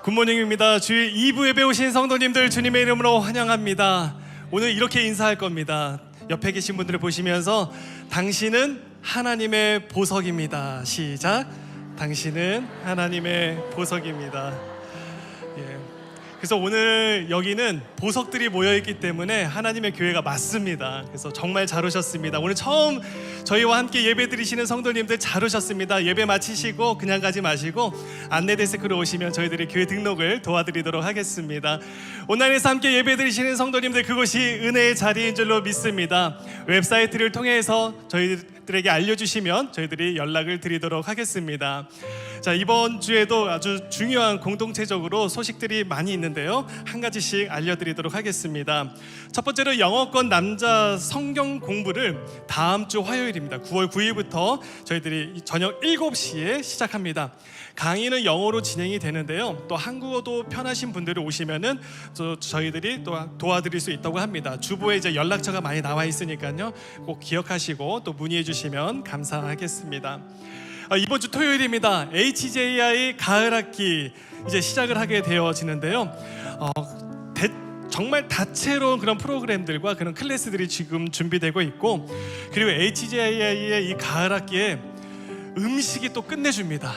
굿모닝입니다. 주일 2부 예배 오신 성도님들 주님의 이름으로 환영합니다. 오늘 이렇게 인사할 겁니다. 옆에 계신 분들을 보시면서 당신은 하나님의 보석입니다. 시작. 당신은 하나님의 보석입니다. 그래서 오늘 여기는 보석들이 모여있기 때문에 하나님의 교회가 맞습니다. 그래서 정말 잘 오셨습니다. 오늘 처음 저희와 함께 예배 드리시는 성도님들 잘 오셨습니다. 예배 마치시고 그냥 가지 마시고 안내 데스크로 오시면 저희들이 교회 등록을 도와드리도록 하겠습니다. 온라인에서 함께 예배 드리시는 성도님들, 그곳이 은혜의 자리인 줄로 믿습니다. 웹사이트를 통해서 저희들에게 알려주시면 저희들이 연락을 드리도록 하겠습니다. 자, 이번 주에도 아주 중요한 공동체적으로 소식들이 많이 있는데요, 한 가지씩 알려드리도록 하겠습니다. 첫 번째로 영어권 남자 성경 공부를 다음 주 화요일입니다. 9월 9일부터 저희들이 저녁 7시에 시작합니다. 강의는 영어로 진행이 되는데요, 또 한국어도 편하신 분들이 오시면은 저희들이 또 도와드릴 수 있다고 합니다. 주보에 이제 연락처가 많이 나와 있으니까요, 꼭 기억하시고 또 문의해 주시면 감사하겠습니다. 이번 주 토요일입니다. HJI 가을학기 이제 시작을 하게 되어지는데요, 정말 다채로운 그런 프로그램들과 그런 클래스들이 지금 준비되고 있고, 그리고 HJI의 이 가을학기에 음식이 또 끝내줍니다.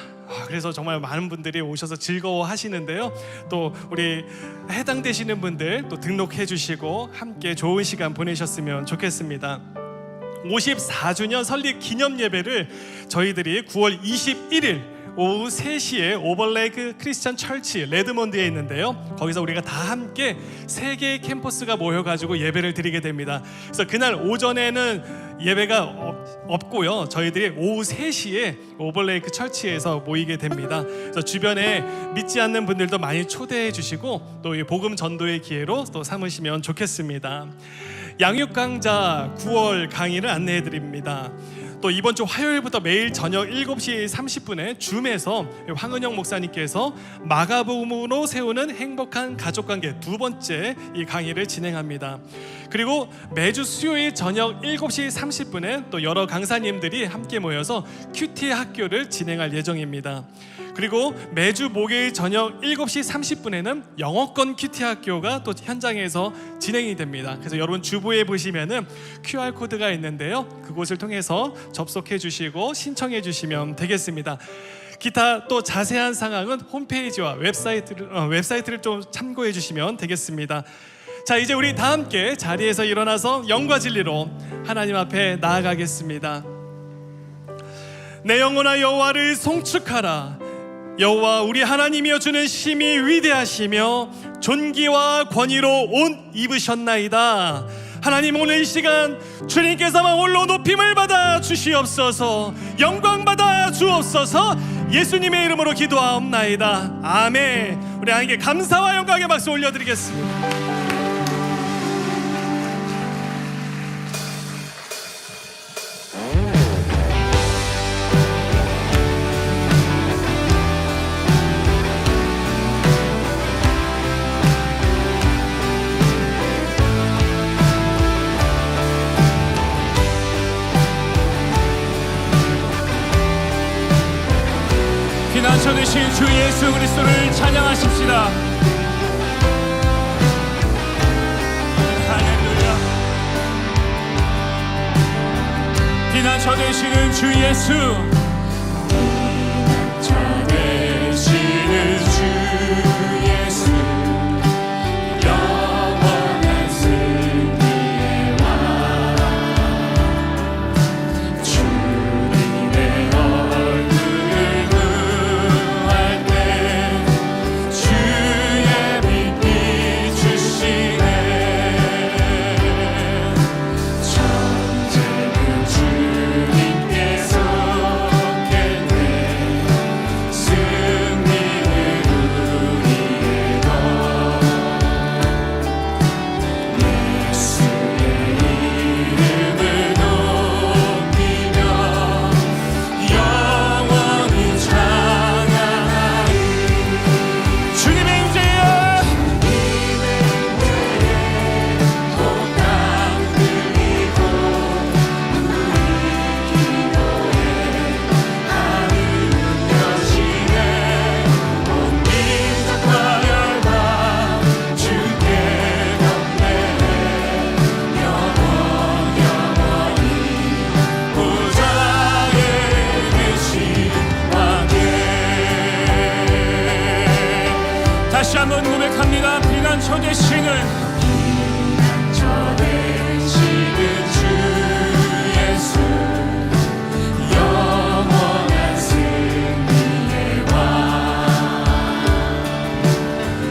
그래서 정말 많은 분들이 오셔서 즐거워하시는데요, 또 우리 해당되시는 분들 또 등록해 주시고 함께 좋은 시간 보내셨으면 좋겠습니다. 54주년 설립 기념 예배를 저희들이 9월 21일 오후 3시에 오버레이크 크리스천 철치 레드몬드에 있는데요, 거기서 우리가 다 함께 3개의 캠퍼스가 모여가지고 예배를 드리게 됩니다. 그래서 그날 오전에는 예배가 없고요, 저희들이 오후 3시에 오버레이크 철치에서 모이게 됩니다. 그래서 주변에 믿지 않는 분들도 많이 초대해 주시고 또 이 복음 전도의 기회로 또 삼으시면 좋겠습니다. 양육 강좌 9월 강의를 안내해 드립니다. 또 이번 주 화요일부터 매일 저녁 7시 30분에 줌에서 황은영 목사님께서 마가복음으로 세우는 행복한 가족관계 2번째 이 강의를 진행합니다. 그리고 매주 수요일 저녁 7시 30분에 또 여러 강사님들이 함께 모여서 큐티 학교를 진행할 예정입니다. 그리고 매주 목요일 저녁 7시 30분에는 영어권 큐티 학교가 또 현장에서 진행이 됩니다. 그래서 여러분 주보에 보시면은 QR코드가 있는데요, 그곳을 통해서 접속해 주시고 신청해 주시면 되겠습니다. 기타 또 자세한 상황은 홈페이지와 웹사이트를 좀 참고해 주시면 되겠습니다. 자, 이제 우리 다 함께 자리에서 일어나서 영과 진리로 하나님 앞에 나아가겠습니다. 내 영혼아 여호와를 송축하라. 여호와 우리 하나님이여, 주는 심히 위대하시며 존귀와 권위로 옷 입으셨나이다. 하나님, 오늘 이 시간 주님께서만 홀로 높임을 받아 주시옵소서, 영광 받아 주옵소서. 예수님의 이름으로 기도하옵나이다. 아멘. 우리 하나님께 감사와 영광의 박수 올려드리겠습니다. 피난처 되신 주 예수 그리스도를 찬양하십시다. 할렐루야. 피난처 되시는 주 예수, 피난처 되시는 주 예수, 영원한 승리의 왕, 주님의 얼굴을 주님께서 한번 고백합니다. 피난처 되시는 주 예수, 영원한 승리의 왕.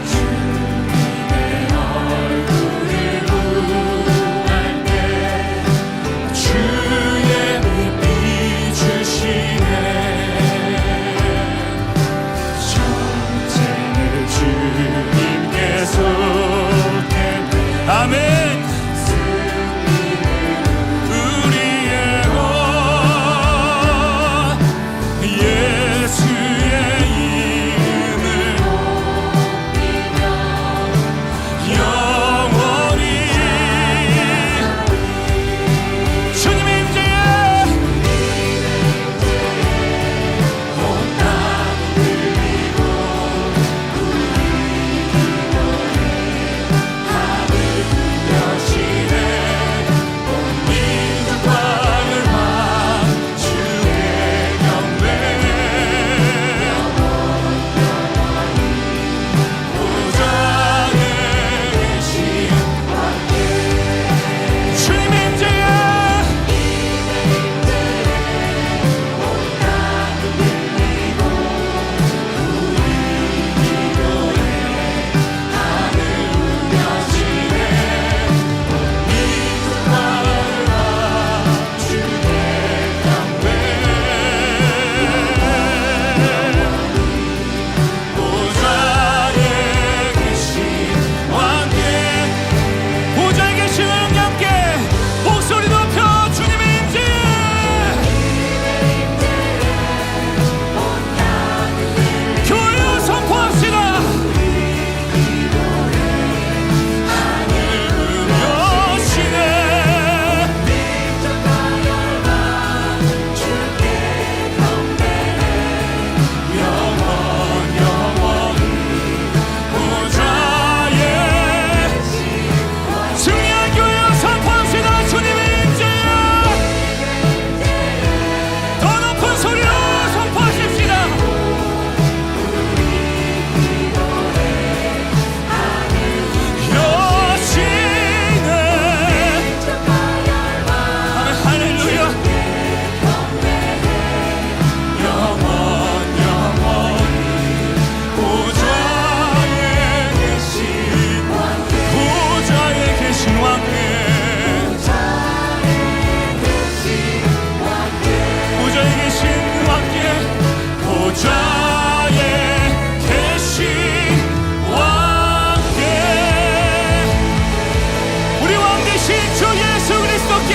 주님의 얼굴을 보할 때 주의 빛 비추시네. 전쟁을 주님께서 아멘. 우리의 것 예수의 이름을 영원히 주님의 임재에 온 땅 들리고 여시네. 온 민족과 열방 주의 경배. 보좌에 계신 주님의 임재에 보좌에 계신 왕께, 보좌에 계신 왕께 목소리 높여 주님의 임재에 교회로 선포합시다. 승리한 교회로 선포합시다. 주님의 임재에 더 높은 소리로 선포하십시다. 여신의 아멘 할렐루야. 영원히 보좌에 계신 왕께, 보좌에 계신 왕께, 보좌에 계신 왕께, 우리 왕 되신 주 예수 그리스도께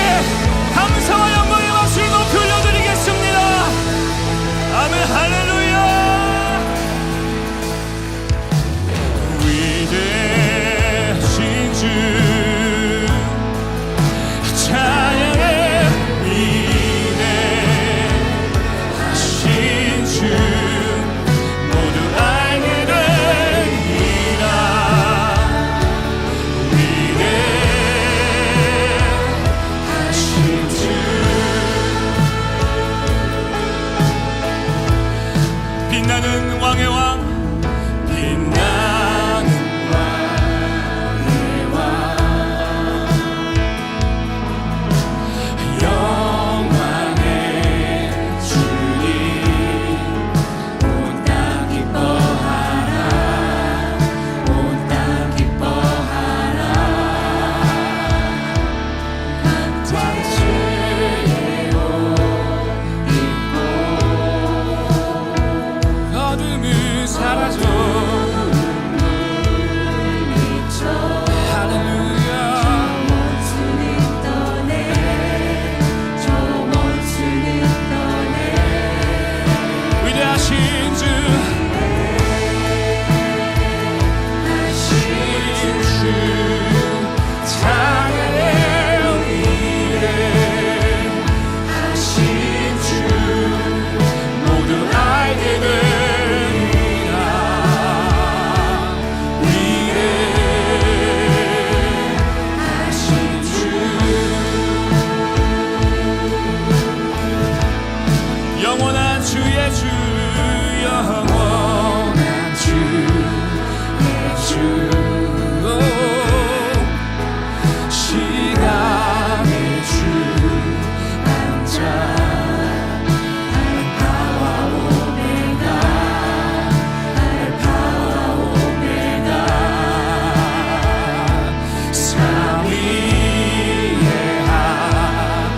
감사와 영광의 박수를 높이 올려드리겠습니다. 아멘 할렐루야. 위대하신 주 찬양해. 위대하신 주 모두 알게 되리라. 위대하신 주 빛나는 왕의 왕, 빛나는 왕의 왕. 시간의 주 앉아 알파와 오메가 삼위의 하나님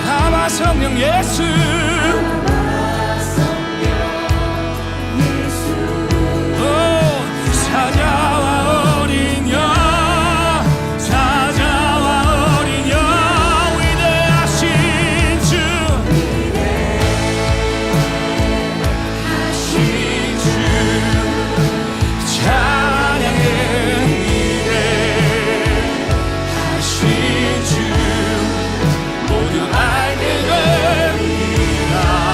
아바 성령 예수 사자와 어린 양 사자와 어린 양 위대하신 주 위대하신 주 찬양의 위대하신 주 모두 알게 됩니다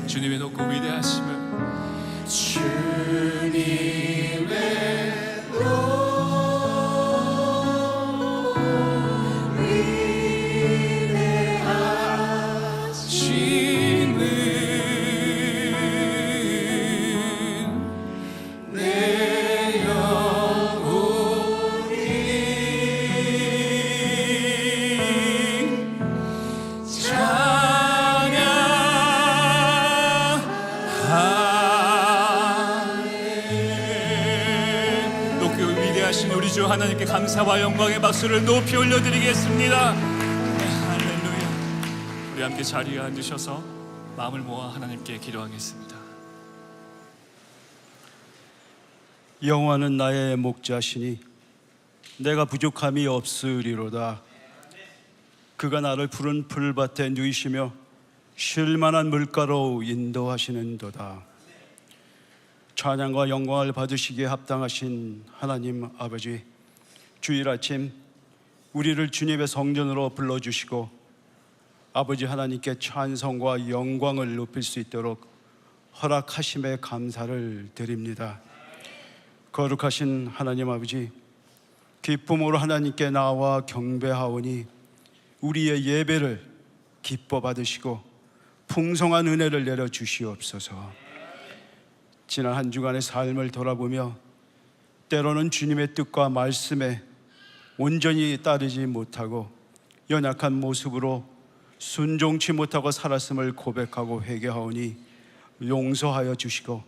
주님의 높고 위대하심을 우리 주 하나님께 감사와 영광의 박수를 높이 올려드리겠습니다. 할렐루야. 우리 함께 자리에 앉으셔서 마음을 모아 하나님께 기도하겠습니다. 여호와는 나의 목자시니 내가 부족함이 없으리로다. 그가 나를 푸른 풀밭에 누이시며 쉴 만한 물가로 인도하시는도다. 찬양과 영광을 받으시기에 합당하신 하나님 아버지, 주일 아침 우리를 주님의 성전으로 불러주시고 아버지 하나님께 찬송과 영광을 높일 수 있도록 허락하심에 감사를 드립니다. 거룩하신 하나님 아버지, 기쁨으로 하나님께 나와 경배하오니 우리의 예배를 기뻐 받으시고 풍성한 은혜를 내려 주시옵소서. 지난 한 주간의 삶을 돌아보며 때로는 주님의 뜻과 말씀에 온전히 따르지 못하고 연약한 모습으로 순종치 못하고 살았음을 고백하고 회개하오니 용서하여 주시고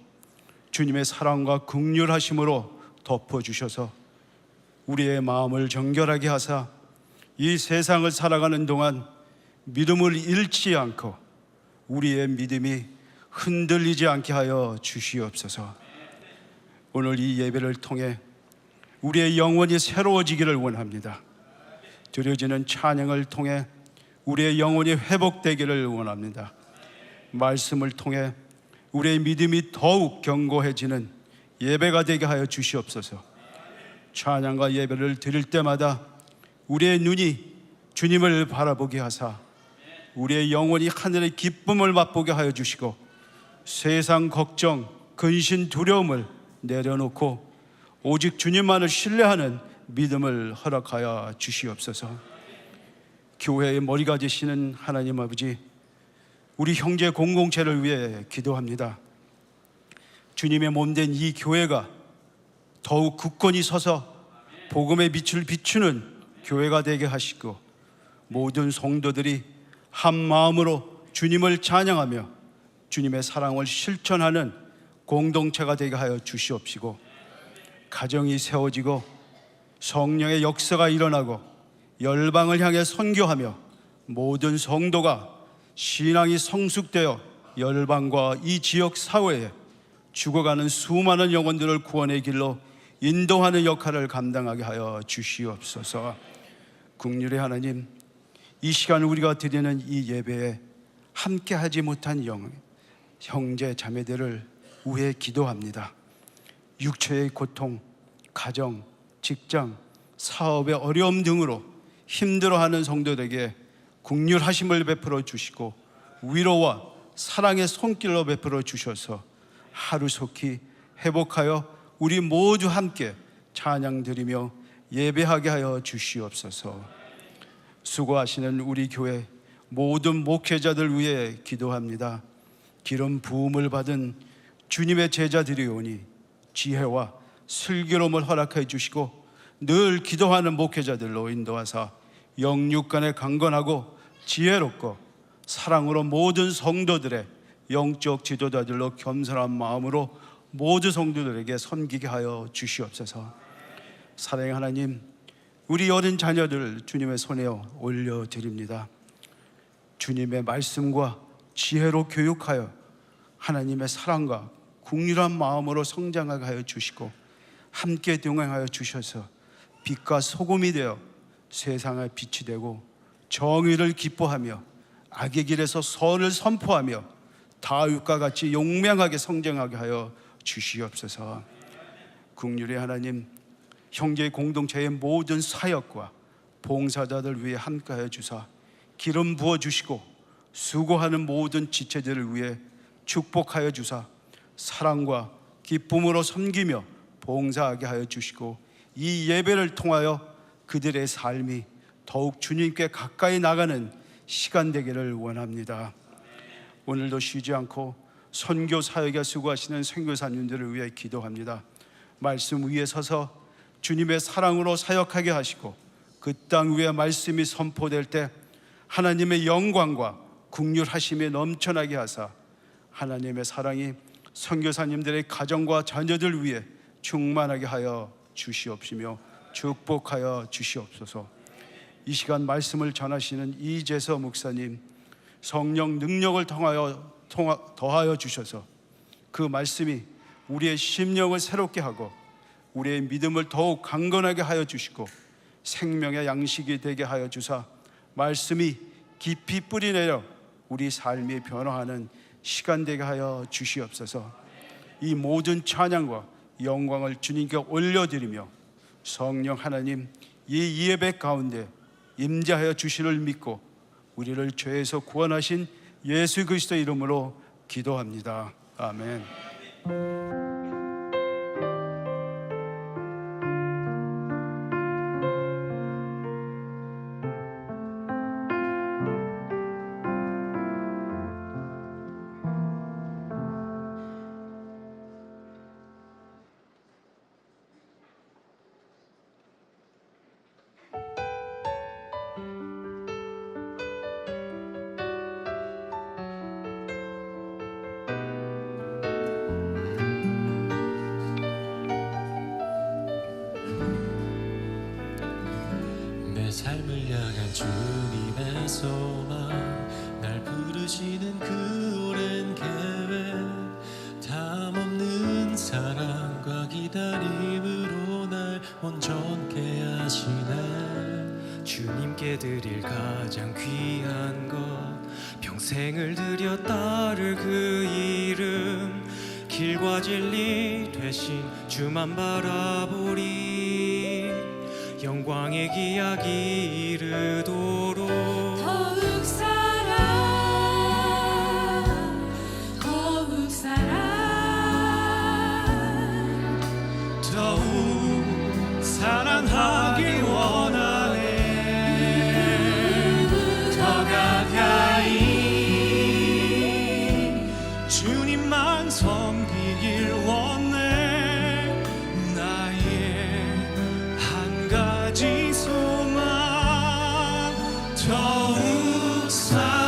주님의 사랑과 긍휼하심으로 덮어주셔서 우리의 마음을 정결하게 하사 이 세상을 살아가는 동안 믿음을 잃지 않고 우리의 믿음이 흔들리지 않게 하여 주시옵소서. 오늘 이 예배를 통해 우리의 영혼이 새로워지기를 원합니다. 드려지는 찬양을 통해 우리의 영혼이 회복되기를 원합니다. 말씀을 통해 우리의 믿음이 더욱 견고해지는 예배가 되게 하여 주시옵소서. 찬양과 예배를 드릴 때마다 우리의 눈이 주님을 바라보게 하사 우리의 영혼이 하늘의 기쁨을 맛보게 하여 주시고 세상 걱정, 근심, 두려움을 내려놓고 오직 주님만을 신뢰하는 믿음을 허락하여 주시옵소서. 교회의 머리가 되시는 하나님 아버지, 우리 형제 공동체를 위해 기도합니다. 주님의 몸된 이 교회가 더욱 굳건히 서서 복음의 빛을 비추는 교회가 되게 하시고 모든 성도들이 한 마음으로 주님을 찬양하며 주님의 사랑을 실천하는 공동체가 되게 하여 주시옵시고 가정이 세워지고 성령의 역사가 일어나고 열방을 향해 선교하며 모든 성도가 신앙이 성숙되어 열방과 이 지역 사회에 죽어가는 수많은 영혼들을 구원의 길로 인도하는 역할을 감당하게 하여 주시옵소서. 긍휼의 하나님, 이 시간 우리가 드리는 이 예배에 함께하지 못한 형제 자매들을 위해 기도합니다. 육체의 고통, 가정, 직장, 사업의 어려움 등으로 힘들어하는 성도들에게 긍휼하심을 베풀어 주시고 위로와 사랑의 손길로 베풀어 주셔서 하루속히 회복하여 우리 모두 함께 찬양 드리며 예배하게 하여 주시옵소서. 수고하시는 우리 교회 모든 목회자들 위해 기도합니다. 기름 부음을 받은 주님의 제자들이오니 지혜와 슬기로움을 허락해 주시고 늘 기도하는 목회자들로 인도하사 영육간에 강건하고 지혜롭고 사랑으로 모든 성도들의 영적 지도자들로 겸손한 마음으로 모든 성도들에게 섬기게 하여 주시옵소서. 사랑의 하나님, 우리 어린 자녀들 주님의 손에 올려드립니다. 주님의 말씀과 지혜로 교육하여 하나님의 사랑과 긍휼한 마음으로 성장하게 하여 주시고 함께 동행하여 주셔서 빛과 소금이 되어 세상의 빛이 되고 정의를 기뻐하며 악의 길에서 선을 선포하며 다윗과 같이 용맹하게 성장하게 하여 주시옵소서. 긍휼의 하나님, 형제 공동체의 모든 사역과 봉사자들 위해 함께하여 주사 기름 부어주시고 수고하는 모든 지체들을 위해 축복하여 주사 사랑과 기쁨으로 섬기며 봉사하게 하여 주시고, 이 예배를 통하여 그들의 삶이 더욱 주님께 가까이 나가는 시간 되기를 원합니다. 오늘도 쉬지 않고 선교 사역에 수고하시는 선교사님들을 위해 기도합니다. 말씀 위에 서서 주님의 사랑으로 사역하게 하시고, 그 땅 위에 말씀이 선포될 때 하나님의 영광과 긍휼하심이 넘쳐나게 하사 하나님의 사랑이 선교사님들의 가정과 자녀들 위해 충만하게 하여 주시옵시며 축복하여 주시옵소서. 이 시간 말씀을 전하시는 이재서 목사님, 성령 능력을 더하여 주셔서 그 말씀이 우리의 심령을 새롭게 하고 우리의 믿음을 더욱 강건하게 하여 주시고, 생명의 양식이 되게 하여 주사 말씀이 깊이 뿌리내려 우리 삶이 변화하는 시간 되게 하여 주시옵소서. 이 모든 찬양과 영광을 주님께 올려드리며 성령 하나님 이 예배 가운데 임재하여 주시를 믿고 우리를 죄에서 구원하신 예수 그리스도의 이름으로 기도합니다. 아멘. 삶을 향한 주님의 소망, 날 부르시는 그 오랜 계획, 담없는 사랑과 기다림으로 날 온전케 하시네. 주님께 드릴 가장 귀한 것, 평생을 들여 따를 그 이름, 길과 진리 되신 주만 바라보리. 영광의 기약이 이르도록 더욱 사랑, 더욱 사랑, 더욱 사랑하길 원하네. 더 가까이 주님만 섬기길 원해. 나의 한 가지 소망, 더욱 사랑.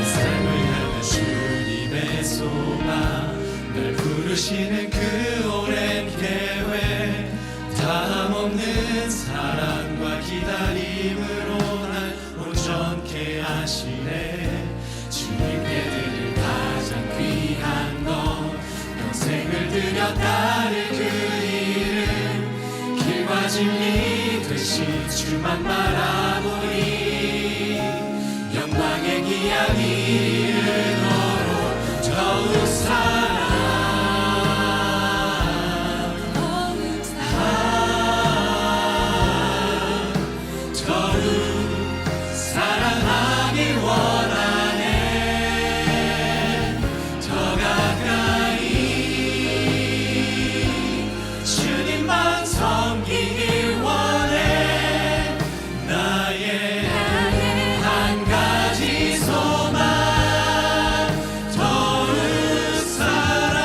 삶을 향한 주님의 소망, 날 부르시는 그 오랜 계획, 담없는 사랑과 기다림으로 날 온전케 하시네. 주님께 드릴 가장 귀한 것, 평생을 들여 따를 그 이름, 길과 진리 되신 주만 바라보리. 영광의 기약이 이르도록 더욱 사랑, 더욱 사랑, 더욱 사랑하길 원하네. 더 가까이 주님만 섬기길 원해. 나의 한 가지 소망, 더욱 사랑.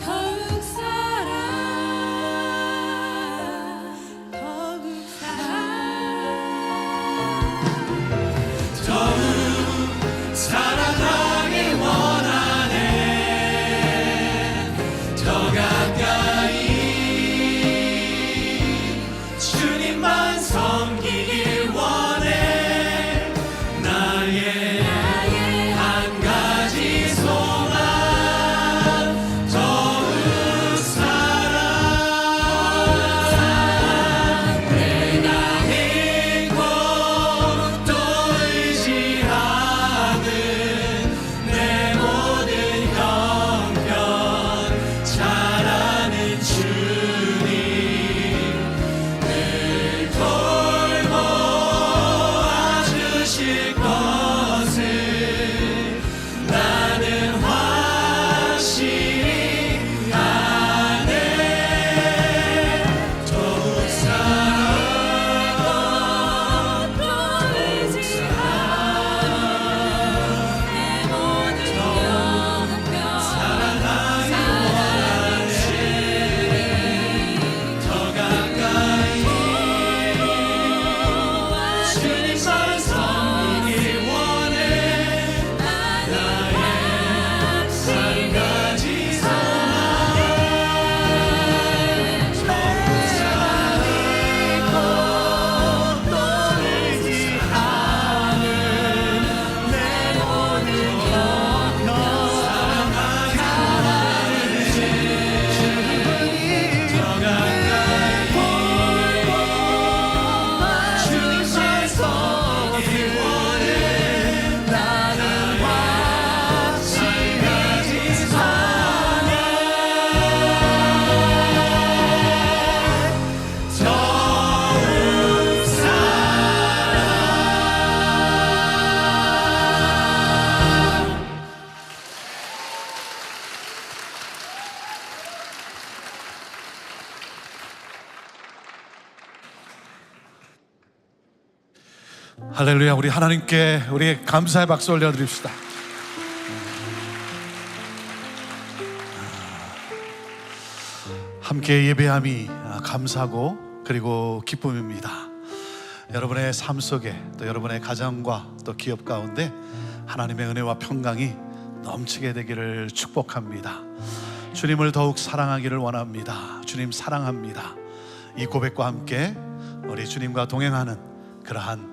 더욱 사랑, 더욱 사랑, 더욱 사랑하길 원하네. 더 가까이 주님만 섬기길 원해. 나의 한 가지 소망, 더욱 사랑, 할렐루야. 우리 하나님께 우리 감사의 박수 올려드립시다. 함께 예배함이 감사고 그리고 기쁨입니다. 여러분의 삶 속에 또 여러분의 가정과 또 기업 가운데 하나님의 은혜와 평강이 넘치게 되기를 축복합니다. 주님을 더욱 사랑하기를 원합니다. 주님 사랑합니다. 이 고백과 함께 우리 주님과 동행하는 그러한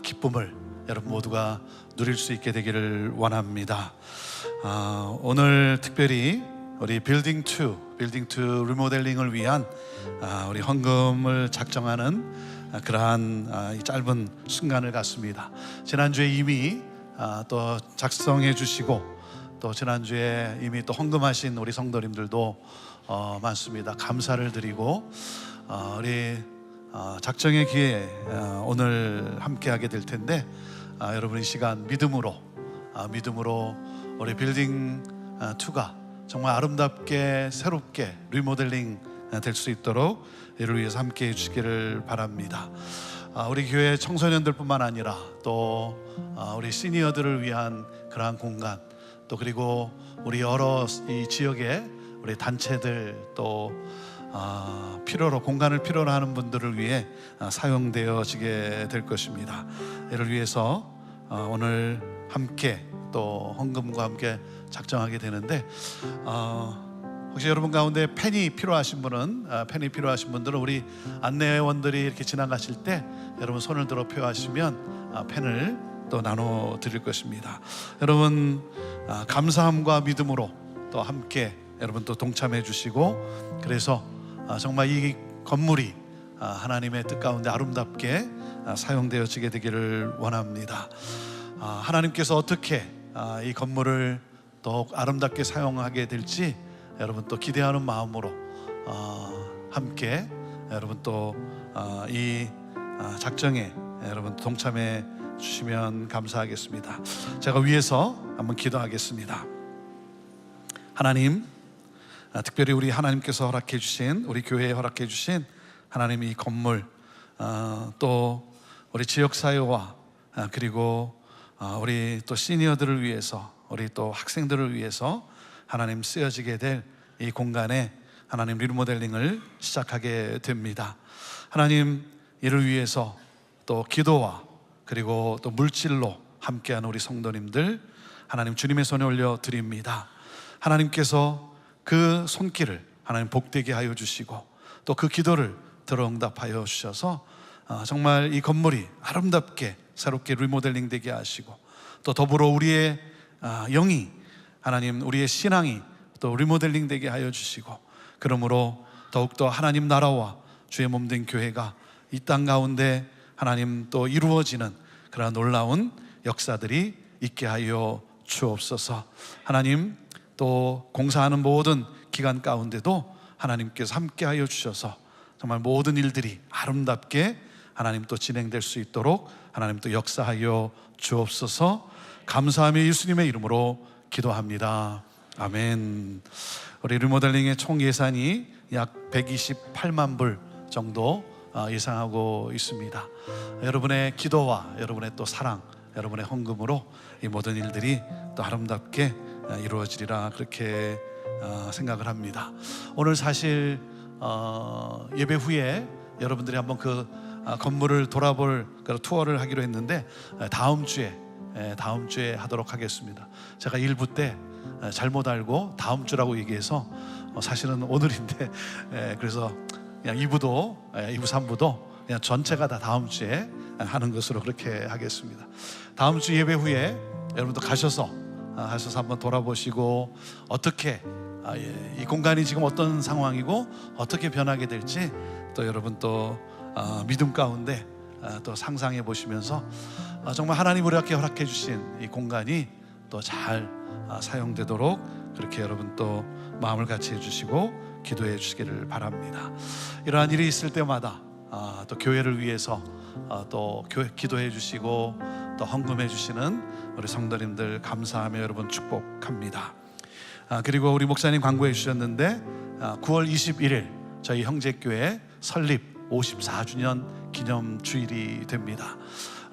기쁨을 여러분 모두가 누릴 수 있게 되기를 원합니다. 오늘 특별히 우리 빌딩 2 리모델링을 위한 우리 헌금을 작정하는 그러한 이 짧은 순간을 갖습니다. 지난주에 이미 또 작성해 주시고 또 지난주에 이미 또 헌금하신 우리 성도님들도 많습니다. 감사를 드리고 우리 작정의 기회에 오늘 함께하게 될 텐데 여러분 이 시간 믿음으로 우리 빌딩 2가 정말 아름답게 새롭게 리모델링 될 수 있도록 이를 위해서 함께 해주시기를 바랍니다. 우리 교회 청소년들뿐만 아니라 또 우리 시니어들을 위한 그러한 공간, 또 그리고 우리 여러 이 지역의 우리 단체들 또 공간을 필요로 하는 분들을 위해 사용되어지게 될 것입니다. 이를 위해서 오늘 함께 또 헌금과 함께 작정하게 되는데 혹시 여러분 가운데 펜이 필요하신 분들은 우리 안내원들이 이렇게 지나가실 때 여러분 손을 들어 표하시면 펜을 또 나눠 드릴 것입니다. 여러분 감사함과 믿음으로 또 함께 여러분 또 동참해 주시고, 그래서 정말 이 건물이 하나님의 뜻 가운데 아름답게 사용되어지게 되기를 원합니다. 하나님께서 어떻게 이 건물을 더욱 아름답게 사용하게 될지 여러분 또 기대하는 마음으로 함께 여러분 또 이 작정에 여러분 동참해 주시면 감사하겠습니다. 제가 위에서 한번 기도하겠습니다. 하나님, 특별히 우리 하나님께서 허락해 주신, 우리 교회에 허락해 주신 하나님 이 건물, 또 우리 지역사회와 그리고 우리 또 시니어들을 위해서, 우리 또 학생들을 위해서 하나님 쓰여지게 될 이 공간에 하나님 리모델링을 시작하게 됩니다. 하나님, 이를 위해서 또 기도와 그리고 또 물질로 함께하는 우리 성도님들 하나님 주님의 손에 올려 드립니다. 하나님께서 그 손길을 하나님 복되게 하여 주시고 또 그 기도를 들어 응답하여 주셔서 정말 이 건물이 아름답게 새롭게 리모델링 되게 하시고, 또 더불어 우리의 영이, 하나님 우리의 신앙이 또 리모델링 되게 하여 주시고, 그러므로 더욱더 하나님 나라와 주의 몸된 교회가 이 땅 가운데 하나님 또 이루어지는 그러한 놀라운 역사들이 있게 하여 주옵소서. 하나님, 또 공사하는 모든 기간 가운데도 하나님께서 함께 하여 주셔서 정말 모든 일들이 아름답게 하나님 또 진행될 수 있도록 하나님 또 역사하여 주옵소서. 감사하며 예수님의 이름으로 기도합니다. 아멘. 우리 리모델링의 총 예산이 약 128만 불 정도 예상하고 있습니다. 여러분의 기도와 여러분의 또 사랑, 여러분의 헌금으로 이 모든 일들이 또 아름답게 이루어지리라 그렇게 생각을 합니다. 오늘 사실 예배 후에 여러분들이 한번 그 건물을 돌아볼 투어를 하기로 했는데 다음 주에 하도록 하겠습니다. 제가 1부 때 잘못 알고 다음 주라고 얘기해서 사실은 오늘인데 그래서 그냥 2부도 2부 3부도 그냥 전체가 다 다음 주에 하는 것으로 그렇게 하겠습니다. 다음 주 예배 후에 여러분도 가셔서 한번 돌아보시고 어떻게 이 공간이 지금 어떤 상황이고 어떻게 변하게 될지 또 여러분 또 믿음 가운데 또 상상해 보시면서 정말 하나님 우리에게 허락해 주신 이 공간이 또 잘 사용되도록 그렇게 여러분 또 마음을 같이 해주시고 기도해 주시기를 바랍니다. 이러한 일이 있을 때마다 또 교회를 위해서 또 기도해 주시고 또 헌금해 주시는 우리 성도님들 감사하며 여러분 축복합니다. 그리고 우리 목사님 광고해 주셨는데 9월 21일 저희 형제교회 설립 54주년 기념 주일이 됩니다.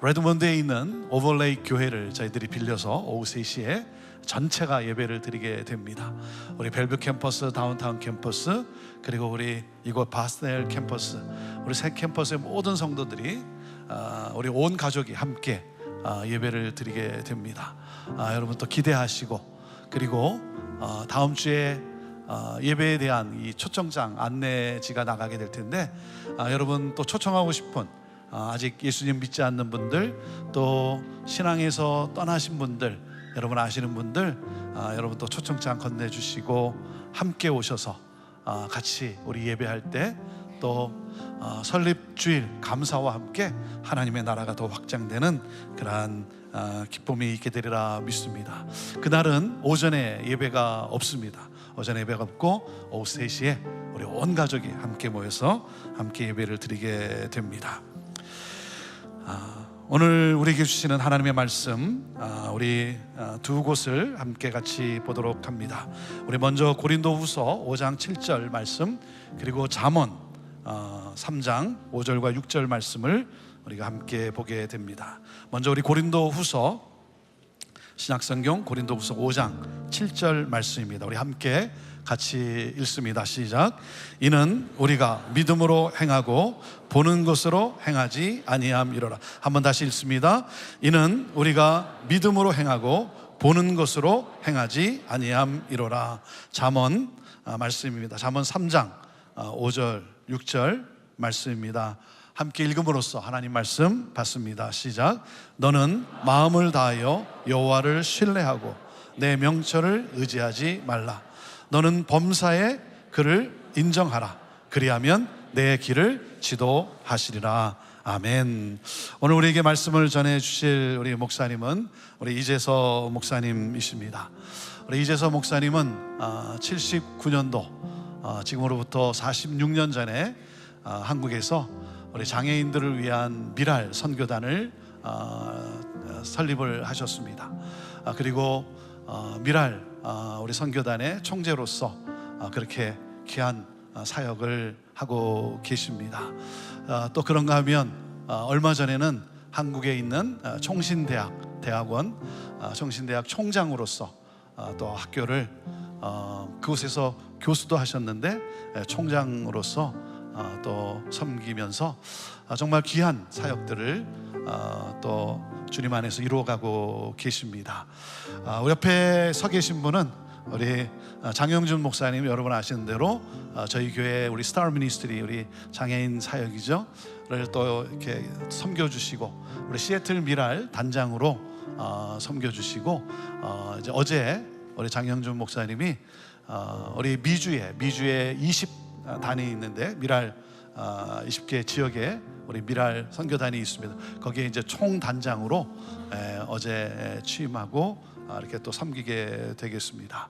레드몬드에 있는 오버레이 교회를 저희들이 빌려서 오후 3시에 전체가 예배를 드리게 됩니다. 우리 벨뷰 캠퍼스, 다운타운 캠퍼스, 그리고 우리 이곳 바스넬 캠퍼스, 우리 세 캠퍼스의 모든 성도들이 우리 온 가족이 함께 예배를 드리게 됩니다. 여러분 또 기대하시고, 그리고 다음 주에 예배에 대한 이 초청장 안내지가 나가게 될 텐데, 여러분 또 초청하고 싶은 아직 예수님 믿지 않는 분들, 또 신앙에서 떠나신 분들, 여러분 아시는 분들, 여러분 또 초청장 건네주시고 함께 오셔서 같이 우리 예배할 때 또 설립주일 감사와 함께 하나님의 나라가 더 확장되는 그러한 기쁨이 있게 되리라 믿습니다. 그날은 오전에 예배가 없습니다. 오전에 예배가 없고 오후 3시에 우리 온 가족이 함께 모여서 함께 예배를 드리게 됩니다. 오늘 우리에게 주시는 하나님의 말씀, 우리 두 곳을 함께 같이 보도록 합니다. 우리 먼저 고린도후서 5장 7절 말씀, 그리고 잠언 3장 5절과 6절 말씀을 우리가 함께 보게 됩니다. 먼저 우리 고린도후서, 신약성경 고린도후서 5장 7절 말씀입니다. 우리 함께 같이 읽습니다. 시작. 이는 우리가 믿음으로 행하고 보는 것으로 행하지 아니함이로라. 한번 다시 읽습니다. 이는 우리가 믿음으로 행하고 보는 것으로 행하지 아니함이로라. 잠언 말씀입니다. 잠언 3장 5절 6절 말씀입니다. 함께 읽음으로써 하나님 말씀 받습니다. 시작. 너는 마음을 다하여 여호와를 신뢰하고 내 명철을 의지하지 말라. 너는 범사에 그를 인정하라. 그리하면 내 길을 지도하시리라. 아멘. 오늘 우리에게 말씀을 전해 주실 우리 목사님은 우리 이재서 목사님이십니다. 우리 이재서 목사님은 79년도 지금으로부터 46년 전에 한국에서 우리 장애인들을 위한 미랄 선교단을 설립을 하셨습니다. 그리고 미랄 우리 선교단의 총재로서 그렇게 귀한 사역을 하고 계십니다. 또 그런가 하면 얼마 전에는 한국에 있는 총신대학원 총신대학 총장으로서 또 학교를 그곳에서 교수도 하셨는데 총장으로서 또 섬기면서 정말 귀한 사역들을 또 주님 안에서 이루어가고 계십니다. 우리 옆에 서 계신 분은 우리 장영준 목사님, 여러분 아시는 대로 저희 교회 우리 스타 미니스트리, 우리 장애인 사역이죠를 또 이렇게 섬겨주시고 우리 시애틀 미랄 단장으로 섬겨주시고 이제 어제 우리 장영준 목사님이 우리 미주에 20단이 있는데 미랄 20개 지역에 우리 미랄 선교단이 있습니다. 거기에 이제 총단장으로 어제 취임하고 이렇게 또 섬기게 되겠습니다.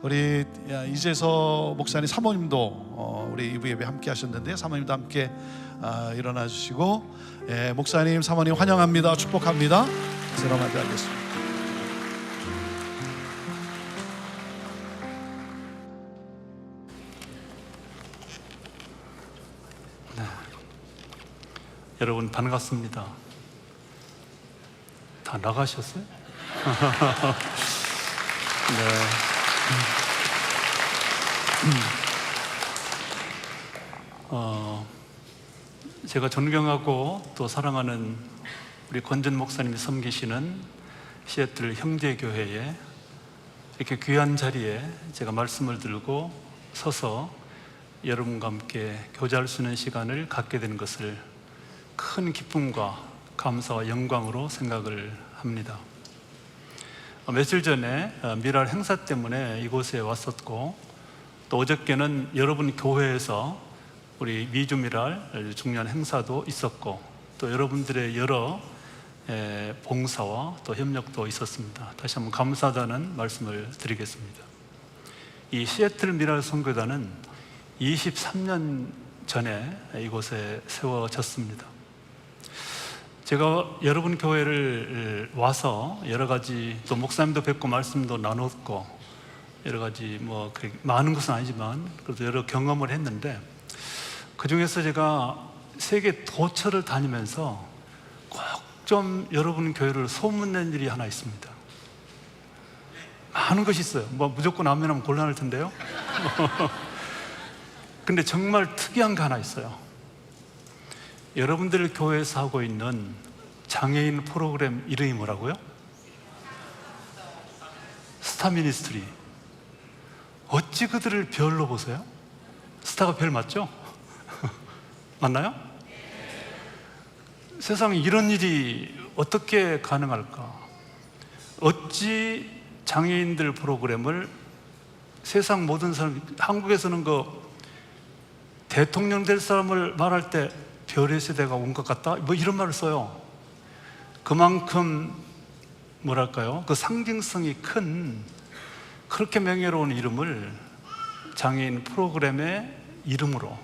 우리 이재서 목사님 사모님도 우리 2부 예배 함께 하셨는데 사모님도 함께 일어나 주시고, 목사님 사모님 환영합니다. 축복합니다. 새로 맞이하겠습니다. 여러분 반갑습니다. 다 나가셨어요? 네. 제가 존경하고 또 사랑하는 우리 권전 목사님이 섬기시는 시애틀 형제교회에 이렇게 귀한 자리에 제가 말씀을 들고 서서 여러분과 함께 교제할 수 있는 시간을 갖게 되는 것을 큰 기쁨과 감사와 영광으로 생각을 합니다. 며칠 전에 미랄 행사 때문에 이곳에 왔었고, 또 어저께는 여러분 교회에서 우리 미주미랄 중요한 행사도 있었고, 또 여러분들의 여러 봉사와 또 협력도 있었습니다. 다시 한번 감사하다는 말씀을 드리겠습니다. 이 시애틀 미랄 선교단은 23년 전에 이곳에 세워졌습니다. 제가 여러분 교회를 와서 여러 가지 또 목사님도 뵙고 말씀도 나눴고 여러 가지 뭐 많은 것은 아니지만 그래도 여러 경험을 했는데, 그 중에서 제가 세계 도처를 다니면서 꼭 좀 여러분 교회를 소문낸 일이 하나 있습니다. 많은 것이 있어요. 뭐 무조건 아멘하면 곤란할 텐데요. 근데 정말 특이한 게 하나 있어요. 여러분들 교회에서 하고 있는 장애인 프로그램 이름이 뭐라고요? 스타 미니스트리. 어찌 그들을 별로 보세요? 스타가 별 맞죠? 맞나요? 세상에 이런 일이 어떻게 가능할까? 어찌 장애인들 프로그램을 세상 모든 사람, 한국에서는 그 대통령 될 사람을 말할 때 별의 세대가 온 것 같다? 뭐 이런 말을 써요. 그만큼 뭐랄까요? 그 상징성이 큰 그렇게 명예로운 이름을 장애인 프로그램의 이름으로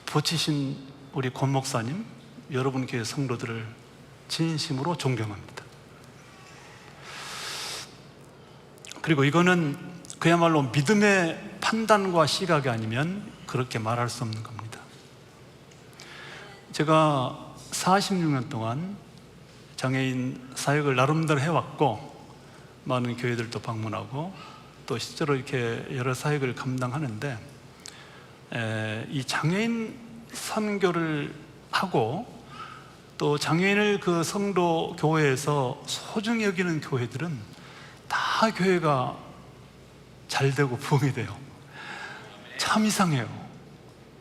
붙이신 우리 권 목사님, 여러분 교회 성도들을 진심으로 존경합니다. 그리고 이거는 그야말로 믿음의 판단과 시각이 아니면 그렇게 말할 수 없는 겁니다. 제가 46년 동안 장애인 사역을 나름대로 해왔고, 많은 교회들도 방문하고 또 실제로 이렇게 여러 사역을 감당하는데, 이 장애인 선교를 하고 또 장애인을 그 성도 교회에서 소중히 여기는 교회들은 다 교회가 잘 되고 부흥이 돼요. 참 이상해요.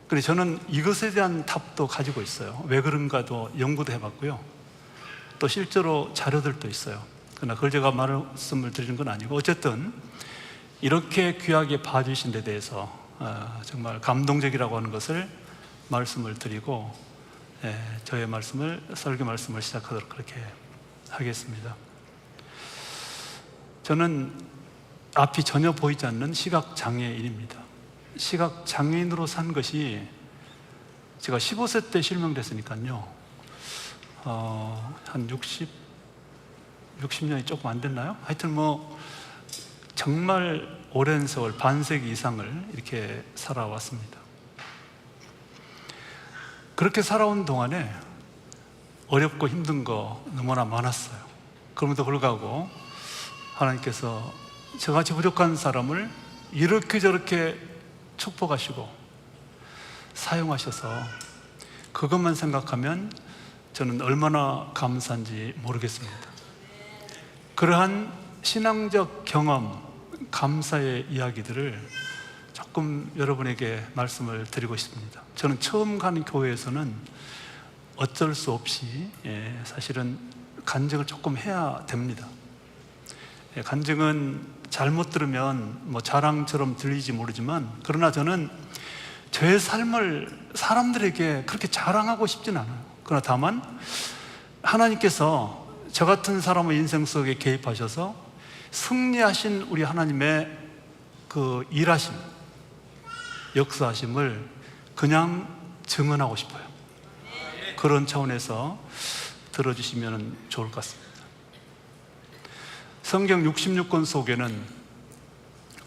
그래서 저는 이것에 대한 답도 가지고 있어요. 왜 그런가도 연구도 해봤고요. 또 실제로 자료들도 있어요. 그러나 그걸 제가 말씀을 드리는 건 아니고, 어쨌든 이렇게 귀하게 봐주신 데 대해서 정말 감동적이라고 하는 것을 말씀을 드리고, 저의 말씀을, 설교 말씀을 시작하도록 그렇게 하겠습니다. 저는 앞이 전혀 보이지 않는 시각장애인입니다. 시각장애인으로 산 것이 제가 15세 때 실명됐으니까요, 한 60년이 조금 안 됐나요? 하여튼 뭐 정말 오랜 세월, 반세기 이상을 이렇게 살아왔습니다. 그렇게 살아온 동안에 어렵고 힘든 거 너무나 많았어요. 그럼에도 불구하고 하나님께서 저같이 부족한 사람을 이렇게 저렇게 축복하시고 사용하셔서, 그것만 생각하면 저는 얼마나 감사한지 모르겠습니다. 그러한 신앙적 경험, 감사의 이야기들을 조금 여러분에게 말씀을 드리고 싶습니다. 저는 처음 가는 교회에서는 어쩔 수 없이 사실은 간증을 조금 해야 됩니다. 간증은 잘못 들으면 뭐 자랑처럼 들리지 모르지만, 그러나 저는 저의 삶을 사람들에게 그렇게 자랑하고 싶진 않아요. 그러나 다만 하나님께서 저 같은 사람의 인생 속에 개입하셔서 승리하신 우리 하나님의 그 일하심, 역사하심을 그냥 증언하고 싶어요. 그런 차원에서 들어주시면 좋을 것 같습니다. 성경 66권 속에는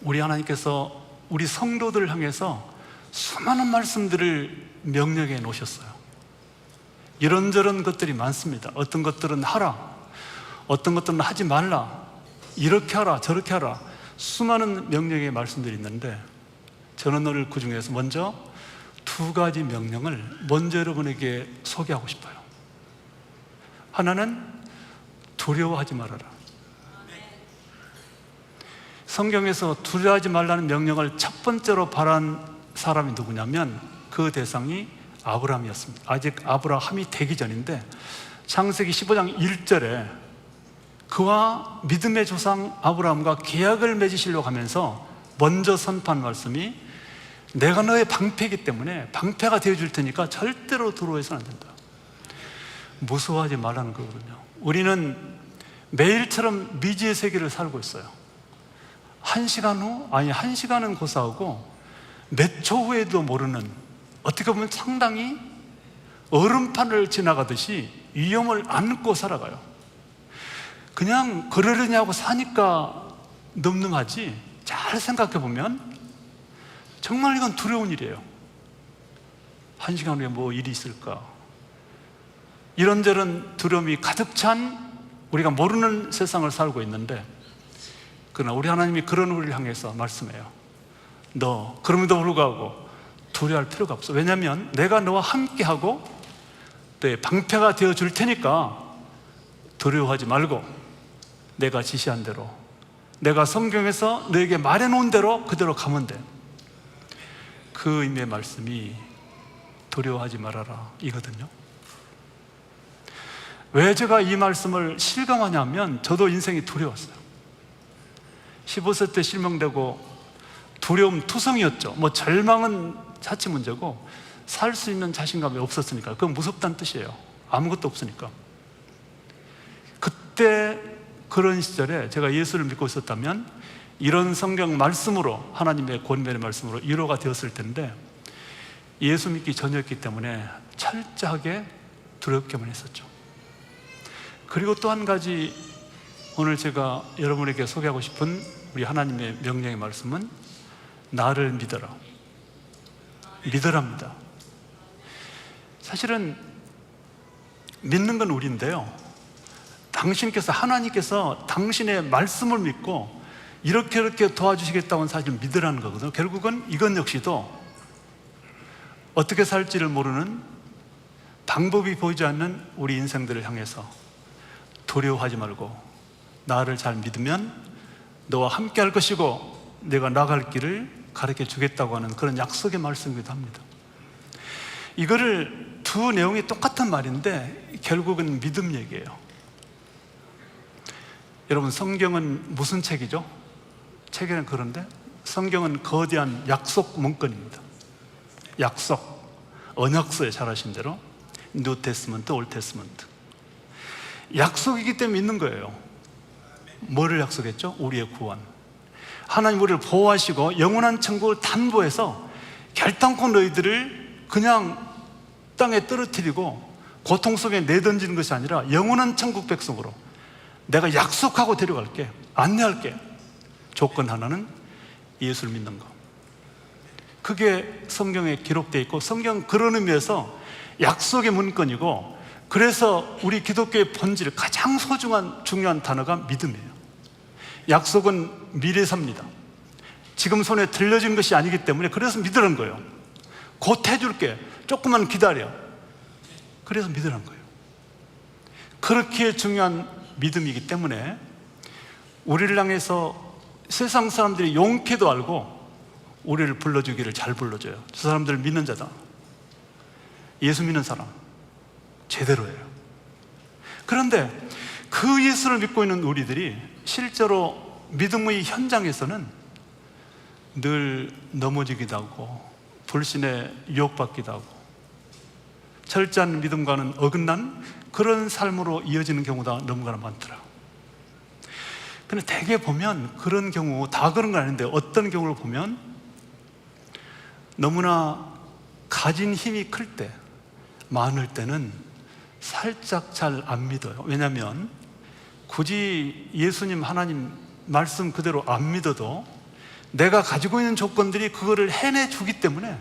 우리 하나님께서 우리 성도들을 향해서 수많은 말씀들을 명령해 놓으셨어요. 이런저런 것들이 많습니다. 어떤 것들은 하라, 어떤 것들은 하지 말라, 이렇게 하라, 저렇게 하라, 수많은 명령의 말씀들이 있는데, 저는 오늘 그 중에서 먼저 두 가지 명령을 먼저 여러분에게 소개하고 싶어요. 하나는 두려워하지 말아라. 성경에서 두려워하지 말라는 명령을 첫 번째로 발한 사람이 누구냐면 그 대상이 아브라함이었습니다. 아직 아브라함이 되기 전인데, 창세기 15장 1절에 그와 믿음의 조상 아브라함과 계약을 맺으시려고 하면서 먼저 선포한 말씀이, 내가 너의 방패이기 때문에 방패가 되어줄 테니까 절대로 두려워해서는 안 된다. 무서워하지 말라는 거거든요. 우리는 매일처럼 미지의 세계를 살고 있어요. 한 시간은 고사하고 몇 초 후에도 모르는, 어떻게 보면 상당히 얼음판을 지나가듯이 위험을 안고 살아가요. 그냥 그러려냐고 사니까 늠름하지, 잘 생각해 보면 정말 이건 두려운 일이에요. 한 시간 후에 뭐 일이 있을까? 이런저런 두려움이 가득 찬 우리가 모르는 세상을 살고 있는데, 그러나 우리 하나님이 그런 우리를 향해서 말씀해요. 너 그럼에도 불구하고 두려워할 필요가 없어. 왜냐하면 내가 너와 함께하고 너의 방패가 되어줄 테니까 두려워하지 말고 내가 지시한 대로, 내가 성경에서 너에게 말해놓은 대로 그대로 가면 돼. 그 의미의 말씀이 두려워하지 말아라 이거든요. 왜 제가 이 말씀을 실감하냐면, 저도 인생이 두려웠어요. 15세 때 실명되고 두려움 투성이었죠. 뭐 절망은 자체 문제고 살 수 있는 자신감이 없었으니까. 그건 무섭다는 뜻이에요. 아무것도 없으니까. 그때 그런 시절에 제가 예수를 믿고 있었다면 이런 성경 말씀으로, 하나님의 권면의 말씀으로 위로가 되었을 텐데, 예수 믿기 전이었기 때문에 철저하게 두렵게만 했었죠. 그리고 또 한 가지, 오늘 제가 여러분에게 소개하고 싶은 우리 하나님의 명령의 말씀은 나를 믿어라. 믿으랍니다. 사실은 믿는 건 우리인데요, 당신께서, 하나님께서 당신의 말씀을 믿고 이렇게 도와주시겠다고 사실 믿으라는 거거든요. 결국은 이건 역시도 어떻게 살지를 모르는, 방법이 보이지 않는 우리 인생들을 향해서 두려워하지 말고 나를 잘 믿으면 너와 함께 할 것이고 내가 나갈 길을 가르쳐 주겠다고 하는 그런 약속의 말씀이기도 합니다. 이거를 두 내용이 똑같은 말인데 결국은 믿음 얘기예요. 여러분, 성경은 무슨 책이죠? 책에는 그런데 성경은 거대한 약속 문건입니다. 약속, 언약서에 잘 아신 대로 뉴 테스트먼트, 올 테스트먼트. 약속이기 때문에 믿는 거예요. 뭐를 약속했죠? 우리의 구원. 하나님 우리를 보호하시고 영원한 천국을 담보해서 결단코 너희들을 그냥 땅에 떨어뜨리고 고통 속에 내던지는 것이 아니라 영원한 천국 백성으로 내가 약속하고 데려갈게, 안내할게. 조건 하나는 예수를 믿는 거. 그게 성경에 기록되어 있고, 성경은 그런 의미에서 약속의 문건이고, 그래서 우리 기독교의 본질, 가장 소중한 중요한 단어가 믿음이에요. 약속은 미래사입니다. 지금 손에 들려진 것이 아니기 때문에 그래서 믿으라는 거예요. 곧 해줄게, 조금만 기다려. 그래서 믿으라는 거예요. 그렇게 중요한 믿음이기 때문에 우리를 향해서 세상 사람들이 용케도 알고 우리를 불러주기를 잘 불러줘요. 저 사람들 믿는 자다, 예수 믿는 사람 제대로 해요. 그런데 그 예수를 믿고 있는 우리들이 실제로 믿음의 현장에서는 늘 넘어지기도 하고 불신에 유혹받기도 하고 철저한 믿음과는 어긋난 그런 삶으로 이어지는 경우가 너무나 많더라. 근데 대개 보면 그런 경우, 다 그런 건 아닌데 어떤 경우를 보면 너무나 가진 힘이 클 때, 많을 때는 살짝 잘 안 믿어요. 왜냐하면 굳이 예수님, 하나님 말씀 그대로 안 믿어도 내가 가지고 있는 조건들이 그거를 해내주기 때문에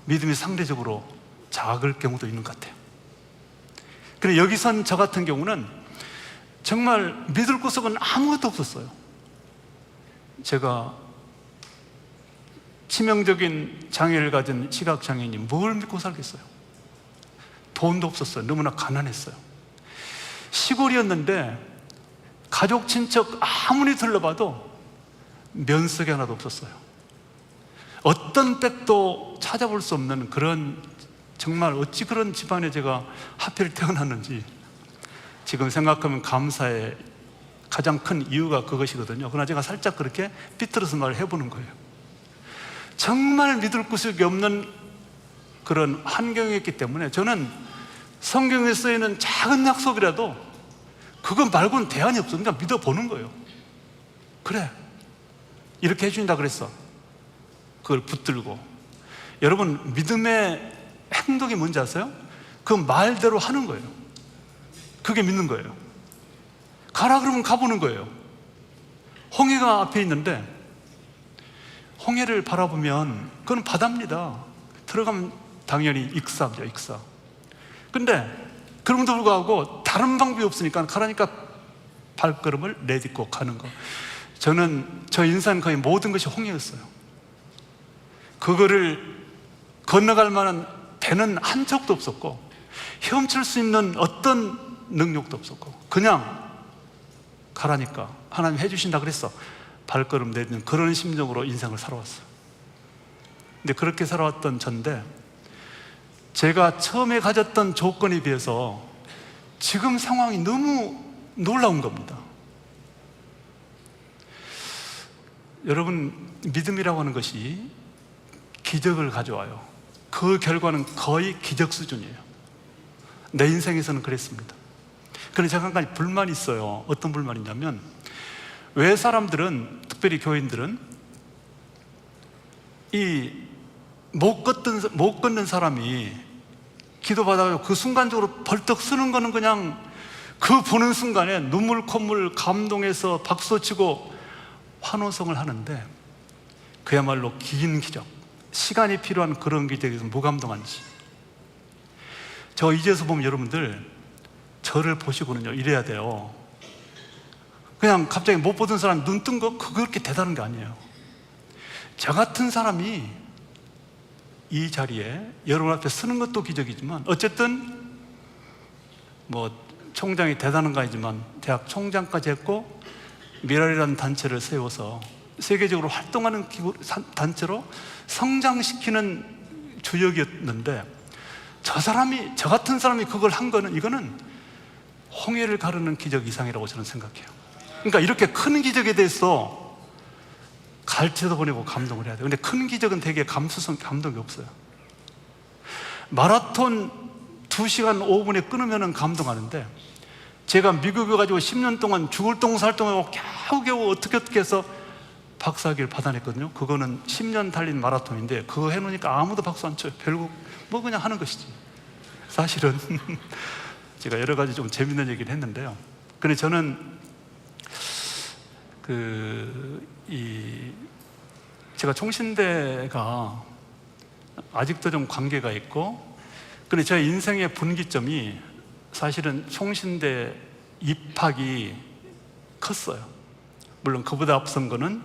믿음이 상대적으로 작을 경우도 있는 것 같아요. 그런데 여기선 저 같은 경우는 정말 믿을 구석은 아무것도 없었어요. 제가 치명적인 장애를 가진 시각장애인이 뭘 믿고 살겠어요? 돈도 없었어요. 너무나 가난했어요. 시골이었는데 가족, 친척 아무리 둘러봐도 면석이 하나도 없었어요. 어떤 백도 찾아볼 수 없는 그런, 정말 어찌 그런 집안에 제가 하필 태어났는지 지금 생각하면 감사의 가장 큰 이유가 그것이거든요. 그러나 제가 살짝 그렇게 삐뚤어서 말을 해보는 거예요. 정말 믿을 구석이 없는 그런 환경이었기 때문에 저는 성경에 쓰이는 작은 약속이라도 그것 말고는 대안이 없어. 그러니까 믿어보는 거예요. 그래, 이렇게 해준다 그랬어. 그걸 붙들고. 여러분, 믿음의 행동이 뭔지 아세요? 그 말대로 하는 거예요. 그게 믿는 거예요. 가라 그러면 가보는 거예요. 홍해가 앞에 있는데 홍해를 바라보면 그건 바다입니다. 들어가면 당연히 익사죠, 익사. 근데 그럼에도 불구하고 다른 방법이 없으니까 가라니까 발걸음을 내딛고 가는 거. 저는 저 인생 거의 모든 것이 홍해였어요. 그거를 건너갈 만한 배는 한 척도 없었고 헤엄칠 수 있는 어떤 능력도 없었고 그냥 가라니까 하나님 해주신다 그랬어. 발걸음 내딛는 그런 심정으로 인생을 살아왔어요. 근데 그렇게 살아왔던 전데 제가 처음에 가졌던 조건에 비해서 지금 상황이 너무 놀라운 겁니다. 여러분, 믿음이라고 하는 것이 기적을 가져와요. 그 결과는 거의 기적 수준이에요. 내 인생에서는 그랬습니다. 그런데 제가 한 가지 불만이 있어요. 어떤 불만이냐면 왜 사람들은, 특별히 교인들은 이 못 걷는 사람이 기도받아서 그 순간적으로 벌떡 서는 거는 그냥 그 보는 순간에 눈물 콧물 감동해서 박수치고 환호성을 하는데 그야말로 긴 기적, 시간이 필요한 그런 기적에서 무감동한지. 저 이제서 보면 여러분들 저를 보시고는요 이래야 돼요. 그냥 갑자기 못 보던 사람이 눈 뜬 거 그렇게 대단한 게 아니에요. 저 같은 사람이 이 자리에 여러분 앞에 서는 것도 기적이지만 어쨌든 뭐 총장이 대단한 거 아니지만 대학 총장까지 했고 미랄이라는 단체를 세워서 세계적으로 활동하는 단체로 성장시키는 주역이었는데 저 같은 사람이 그걸 한 거는 이거는 홍해를 가르는 기적 이상이라고 저는 생각해요. 그러니까 이렇게 큰 기적에 대해서 갈채도 보내고 감동을 해야 돼요. 근데 큰 기적은 되게 감동이 없어요. 마라톤 2시간 5분에 끊으면 감동하는데 제가 미국에 가지고 10년 동안 죽을 똥 살 똥하고 겨우겨우 어떻게 해서 박사학위를 받아냈거든요. 그거는 10년 달린 마라톤인데 그거 해놓으니까 아무도 박수 안 쳐요. 결국 뭐 그냥 하는 것이지. 사실은 제가 여러 가지 좀 재밌는 얘기를 했는데요. 근데 저는 제가 총신대가 아직도 좀 관계가 있고, 근데 제 인생의 분기점이 사실은 총신대 입학이 컸어요. 물론 그보다 앞선 거는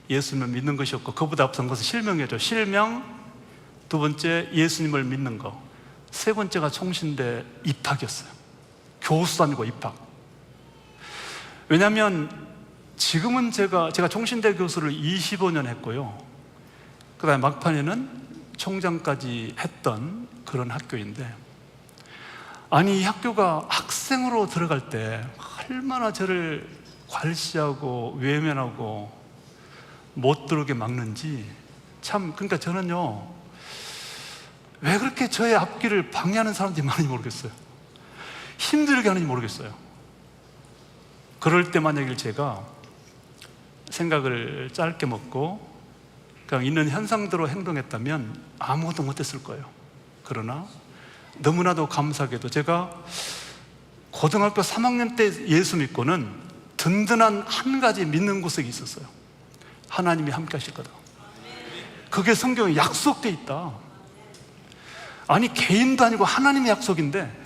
예수님을 믿는 것이었고, 그보다 앞선 것은 실명이었죠. 실명, 두 번째 예수님을 믿는 거, 세 번째가 총신대 입학이었어요. 교수 아니고 입학. 왜냐하면 지금은 제가 총신대 교수를 25년 했고요. 그 다음에 막판에는 총장까지 했던 그런 학교인데, 아니 이 학교가 학생으로 들어갈 때 얼마나 저를 괄시하고 외면하고 못 들어오게 막는지 참. 그러니까 저는요 왜 그렇게 저의 앞길을 방해하는 사람들이 많은지 모르겠어요. 힘들게 하는지 모르겠어요. 그럴 때 만약에 제가 생각을 짧게 먹고 그냥 있는 현상대로 행동했다면 아무것도 못했을 거예요. 그러나 너무나도 감사하게도 제가 고등학교 3학년 때 예수 믿고는 든든한 한 가지 믿는 구석이 있었어요. 하나님이 함께 하실 거다. 그게 성경에 약속돼 있다. 아니 개인도 아니고 하나님의 약속인데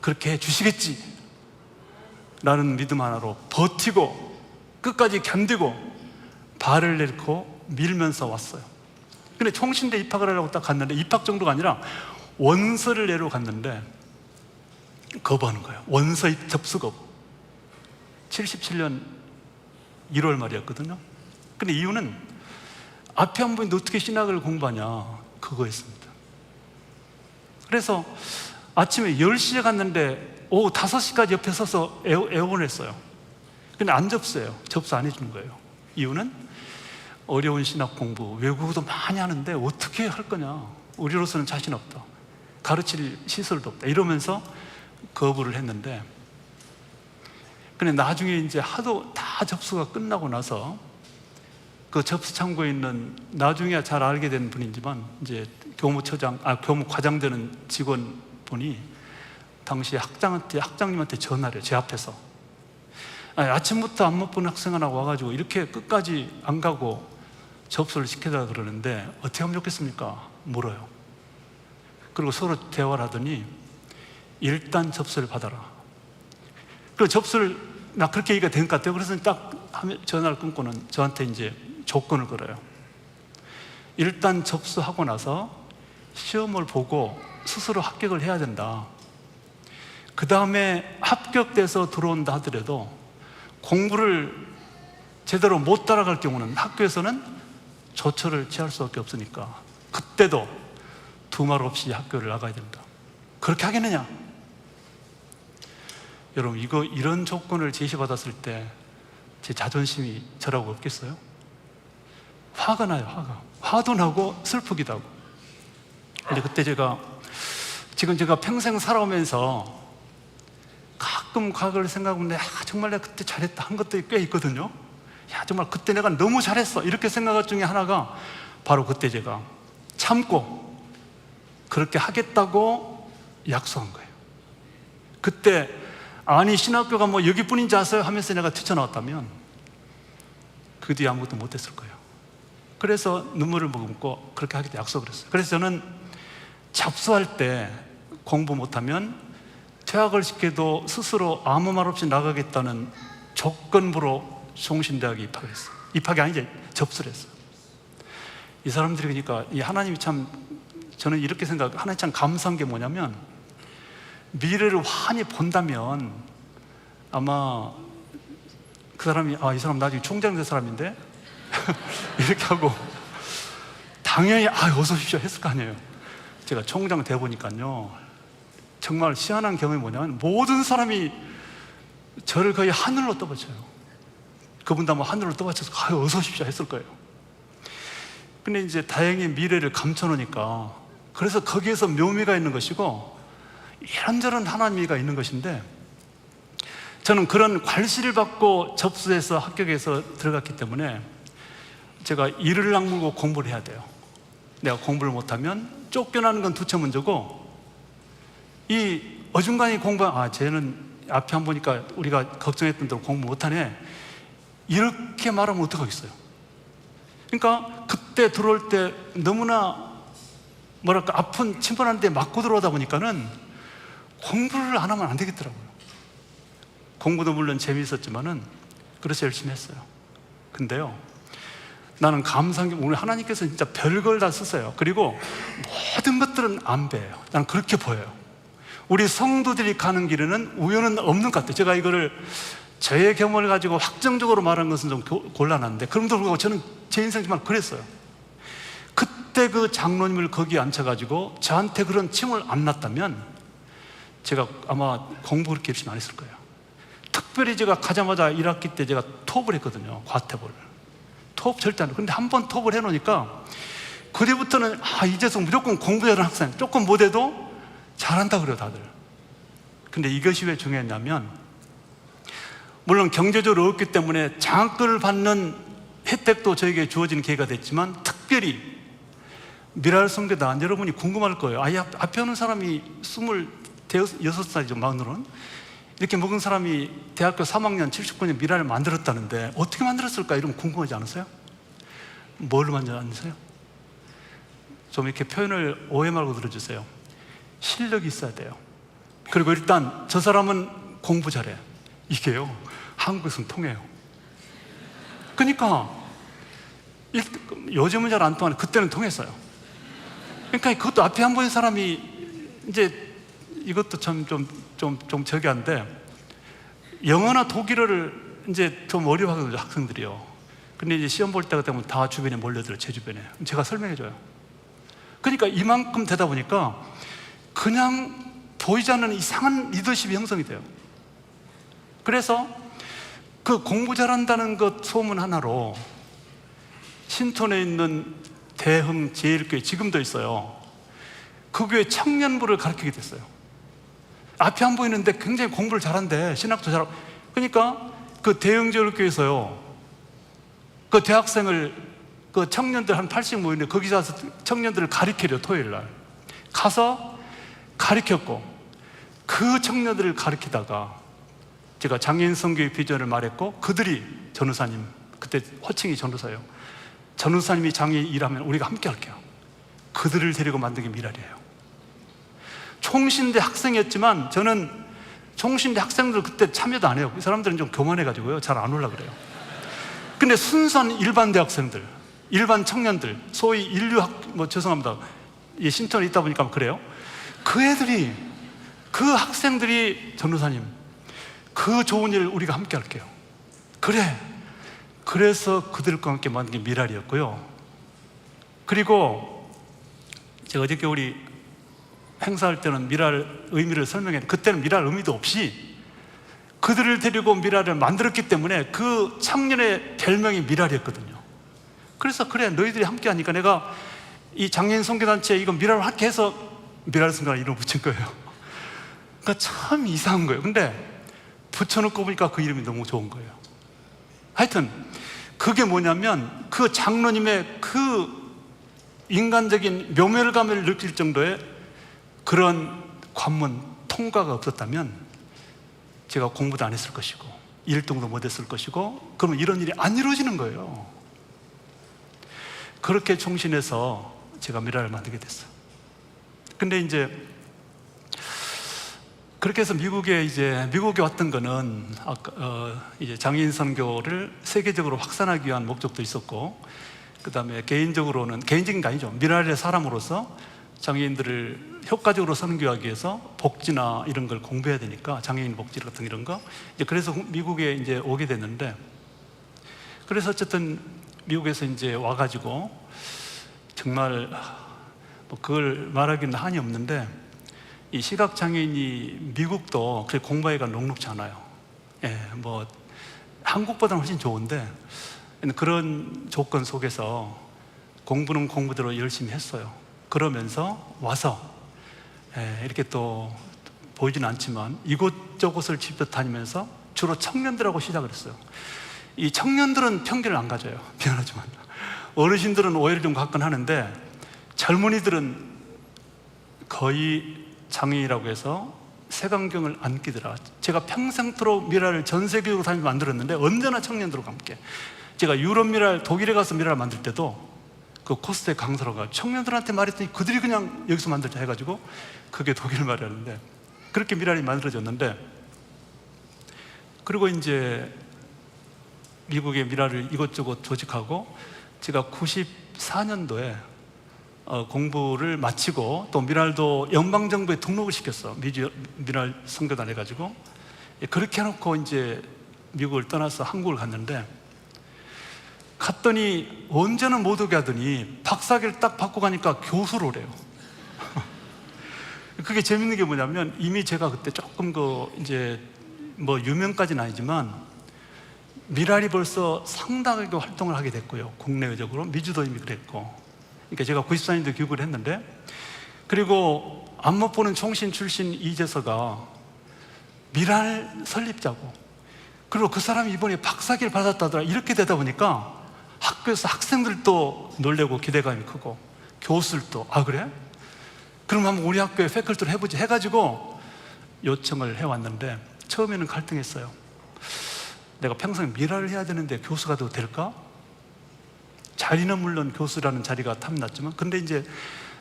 그렇게 해주시겠지 라는 믿음 하나로 버티고 끝까지 견디고 발을 내딛고 밀면서 왔어요. 근데 총신대 입학을 하려고 딱 갔는데, 입학 정도가 아니라 원서를 내러 갔는데 거부하는 거예요. 원서 접수거부. 77년 1월 말이었거든요. 근데 이유는 앞에 한 분이 어떻게 신학을 공부하냐 그거였습니다. 그래서 아침에 10시에 갔는데 오후 5시까지 옆에 서서 애원을 했어요. 근데 안 접수해요. 접수 안 해주는 거예요. 이유는 어려운 신학 공부, 외국어도 많이 하는데 어떻게 할 거냐, 우리로서는 자신 없다, 가르칠 시설도 없다 이러면서 거부를 했는데, 근데 나중에 이제 하도 다 접수가 끝나고 나서 그 접수 창구에 있는, 나중에 잘 알게 된 분이지만 이제 교무 과장 되는 직원분이 당시 학장님한테 전화를 해요. 제 앞에서. 아침부터 안 못 본 학생 하나 와가지고 이렇게 끝까지 안 가고 접수를 시켜달라 그러는데 어떻게 하면 좋겠습니까? 물어요. 그리고 서로 대화를 하더니 일단 접수를 받아라. 그 접수를 나 그렇게 얘기가 된 것 같아요. 그래서 딱 전화를 끊고는 저한테 이제 조건을 걸어요. 일단 접수하고 나서 시험을 보고 스스로 합격을 해야 된다. 그 다음에 합격돼서 들어온다 하더라도 공부를 제대로 못 따라갈 경우는 학교에서는 조처를 취할 수밖에 없으니까 그때도 두말 없이 학교를 나가야 된다. 그렇게 하겠느냐? 여러분, 이런 조건을 제시받았을 때 제 자존심이 저라고 없겠어요? 화가 나요. 화도 나고 슬프기도 하고. 근데 그때 지금 제가 평생 살아오면서 가끔 과거를 생각하면 정말 내가 그때 잘했다 한 것들이 꽤 있거든요. 야, 정말 그때 내가 너무 잘했어 이렇게 생각할 중에 하나가 바로 그때 제가 참고 그렇게 하겠다고 약속한 거예요. 그때 아니 신학교가 뭐 여기뿐인지 아세요? 하면서 내가 뛰쳐나왔다면 그 뒤에 아무것도 못했을 거예요. 그래서 눈물을 머금고 그렇게 하겠다 약속을 했어요. 그래서 저는 접수할 때 공부 못하면 퇴학을 시켜도 스스로 아무 말 없이 나가겠다는 조건부로 송신대학에 입학을 했어요. 입학이 아니지 접수를 했어요. 이 사람들이 그러니까 이 하나님이 참, 저는 이렇게 생각해요. 하나님 참 감사한 게 뭐냐면 미래를 환히 본다면 아마 그 사람이 이 사람 나중에 총장 될 사람인데 이렇게 하고 당연히 어서 오십시오 했을 거 아니에요. 제가 총장 돼 보니까요 정말 희한한 경험이 뭐냐면 모든 사람이 저를 거의 하늘로 떠받쳐요. 그분도 아마 하늘로 떠받쳐서 어서 오십시오 했을 거예요. 근데 이제 다행히 미래를 감춰놓으니까 그래서 거기에서 묘미가 있는 것이고 이런저런 하나님이가 있는 것인데 저는 그런 괄시를 받고 접수해서 합격해서 들어갔기 때문에 제가 이를 악물고 공부를 해야 돼요. 내가 공부를 못하면 쫓겨나는 건 두째 문제고 이 어중간히 쟤는 앞에 한 보니까 우리가 걱정했던 대로 공부 못하네 이렇게 말하면 어떡하겠어요. 그러니까 그때 들어올 때 너무나 아픈 침번한 데 맞고 들어오다 보니까는 공부를 안 하면 안 되겠더라고요. 공부도 물론 재미있었지만은 그래서 열심히 했어요. 근데요 나는 감사한 게 오늘 하나님께서 진짜 별걸 다 쓰세요. 그리고 모든 것들은 안 배워요. 나는 그렇게 보여요. 우리 성도들이 가는 길에는 우연은 없는 것 같아요. 제가 이거를 저의 경험을 가지고 확정적으로 말하는 것은 좀 곤란한데 그럼에도 불구하고 저는 제 인생 정말 그랬어요. 그때 그 장로님을 거기에 앉혀가지고 저한테 그런 침을 안 놨다면 제가 아마 공부 그렇게 열심히 안 했을 거예요. 특별히 제가 가자마자 1학기 때 제가 토업을 했거든요. 과태료를. 토업 절대 안 해요. 근데 한 번 토업을 해놓으니까 그 뒤부터는 이제서 무조건 공부하는 학생, 조금 못해도 잘한다 그래요 다들. 근데 이것이 왜 중요했냐면 물론 경제적으로 어렵기 때문에 장학금을 받는 혜택도 저에게 주어지는 기회가 됐지만 특별히 미랄 성교단 여러분이 궁금할 거예요. 앞에 오는 사람이 26살이죠 만으로는 이렇게 먹은 사람이 대학교 3학년 79년 미랄을 만들었다는데 어떻게 만들었을까 이러면 궁금하지 않으세요? 뭘로 만들었어요? 좀 이렇게 표현을 오해 말고 들어주세요. 실력이 있어야 돼요. 그리고 일단 저 사람은 공부 잘해. 이게요 한국에서는 통해요. 그러니까 요즘은 잘 안 통하는데 그때는 통했어요. 그러니까 그것도 앞에 한 번 사람이 이제 이것도 참 좀 저기 한데 영어나 독일어를 이제 좀 어려워하거든요 학생들이요. 근데 이제 시험 볼 때가 되면 다 주변에 몰려들어요. 제 주변에. 제가 설명해줘요. 그러니까 이만큼 되다 보니까 그냥 보이지 않는 이상한 리더십이 형성이 돼요. 그래서 그 공부 잘한다는 것 소문 하나로 신촌에 있는 대흥 제일교회 지금도 있어요. 그 교회 청년부를 가르치게 됐어요. 앞이 안 보이는데 굉장히 공부를 잘한대. 신학도 잘하고. 그러니까 그 대흥 제일교회에서요 그 대학생을 그 청년들 한 80 모이는데 거기 가서 청년들을 가르치려 토요일 날 가서 가르쳤고 그 청년들을 가르치다가 제가 장애인 선교의 비전을 말했고 그들이 전우사님 그때 호칭이 전우사예요. 전우사님이 장애 일하면 우리가 함께 할게요. 그들을 데리고 만든 게 미랄이에요. 총신대 학생이었지만 저는 총신대 학생들 그때 참여도 안 해요. 그 사람들은 좀 교만해가지고요, 잘 안 올라 그래요. 근데 순수한 일반 대학생들, 일반 청년들, 소위 인류학, 죄송합니다, 이 신촌에 있다 보니까 그래요. 그 애들이, 그 학생들이 전도사님, 그 좋은 일 우리가 함께 할게요. 그래. 그래서 그들과 함께 만든 게 미랄이었고요. 그리고 제가 어저께 우리 행사할 때는 미랄 의미를 설명했는데, 그때는 미랄 의미도 없이 그들을 데리고 미랄을 만들었기 때문에 그 청년의 별명이 미랄이었거든요. 그래서 그래, 너희들이 함께 하니까 내가 이 장애인 선교단체에 이거 미랄을 함께 해서 미랄 선교단 이름을 붙인 거예요. 그러니까 참 이상한 거예요. 근데 붙여놓고 보니까 그 이름이 너무 좋은 거예요. 하여튼 그게 뭐냐면, 그 장로님의 그 인간적인 묘멸감을 느낄 정도의 그런 관문 통과가 없었다면 제가 공부도 안 했을 것이고 일등도 못 했을 것이고, 그러면 이런 일이 안 이루어지는 거예요. 그렇게 총신해서 제가 미랄을 만들게 됐어요. 근데 이제 그렇게 해서 미국에 왔던 거는 이제 장애인 선교를 세계적으로 확산하기 위한 목적도 있었고, 그 다음에 개인적으로는, 개인적인 게 아니죠, 미랄의 사람으로서 장애인들을 효과적으로 선교하기 위해서 복지나 이런 걸 공부해야 되니까, 장애인 복지 같은 이런 거, 이제 그래서 미국에 이제 오게 됐는데, 그래서 어쨌든 미국에서 이제 와가지고 정말 그걸 말하기는 한이 없는데, 이 시각장애인이 미국도 그렇게 공부하기가 녹록지 않아요. 예, 한국보다는 훨씬 좋은데, 그런 조건 속에서 공부는 공부대로 열심히 했어요. 그러면서 와서 이렇게 또 보이진 않지만 이곳저곳을 직접 다니면서 주로 청년들하고 시작을 했어요. 이 청년들은 편견을 안 가져요, 미안하지만. 어르신들은 오해를 좀 갖곤 하는데, 젊은이들은 거의 장애인이라고 해서 색안경을 안 끼더라. 제가 평생토록 미랄을 전 세계적으로 다니면서 만들었는데 언제나 청년들과 함께. 제가 유럽 미랄, 독일에 가서 미랄을 만들 때도 그 코스의 강사로가 청년들한테 말했더니 그들이 그냥 여기서 만들자 해가지고, 그게 독일 말이었는데 그렇게 미랄이 만들어졌는데, 그리고 이제 미국의 미랄을 이것저것 조직하고, 제가 94년도에 공부를 마치고 또 미랄도 연방정부에 등록을 시켰어. 미랄 선교단 해가지고. 그렇게 해놓고 이제 미국을 떠나서 한국을 갔더니 언제는 못 오게 하더니 박사학위를 딱 받고 가니까 교수를 오래요. 그게 재밌는 게 뭐냐면, 이미 제가 그때 조금 이제 유명까지는 아니지만 미랄이 벌써 상당하게 활동을 하게 됐고요. 국내외적으로 미주도 이미 그랬고. 그러니까 제가 94년도에 교육을 했는데, 그리고 안 못 보는 총신 출신 이재서가 미랄 설립자고, 그리고 그 사람이 이번에 박사학위를 받았다더라. 이렇게 되다 보니까 학교에서 학생들도 놀래고 기대감이 크고, 교수들도 그래? 그럼 한번 우리 학교에 패컬티를 해보지 해가지고 요청을 해왔는데, 처음에는 갈등했어요. 내가 평생 미랄을 해야 되는데 교수가 돼도 될까? 자리는 물론 교수라는 자리가 탐났지만, 근데 이제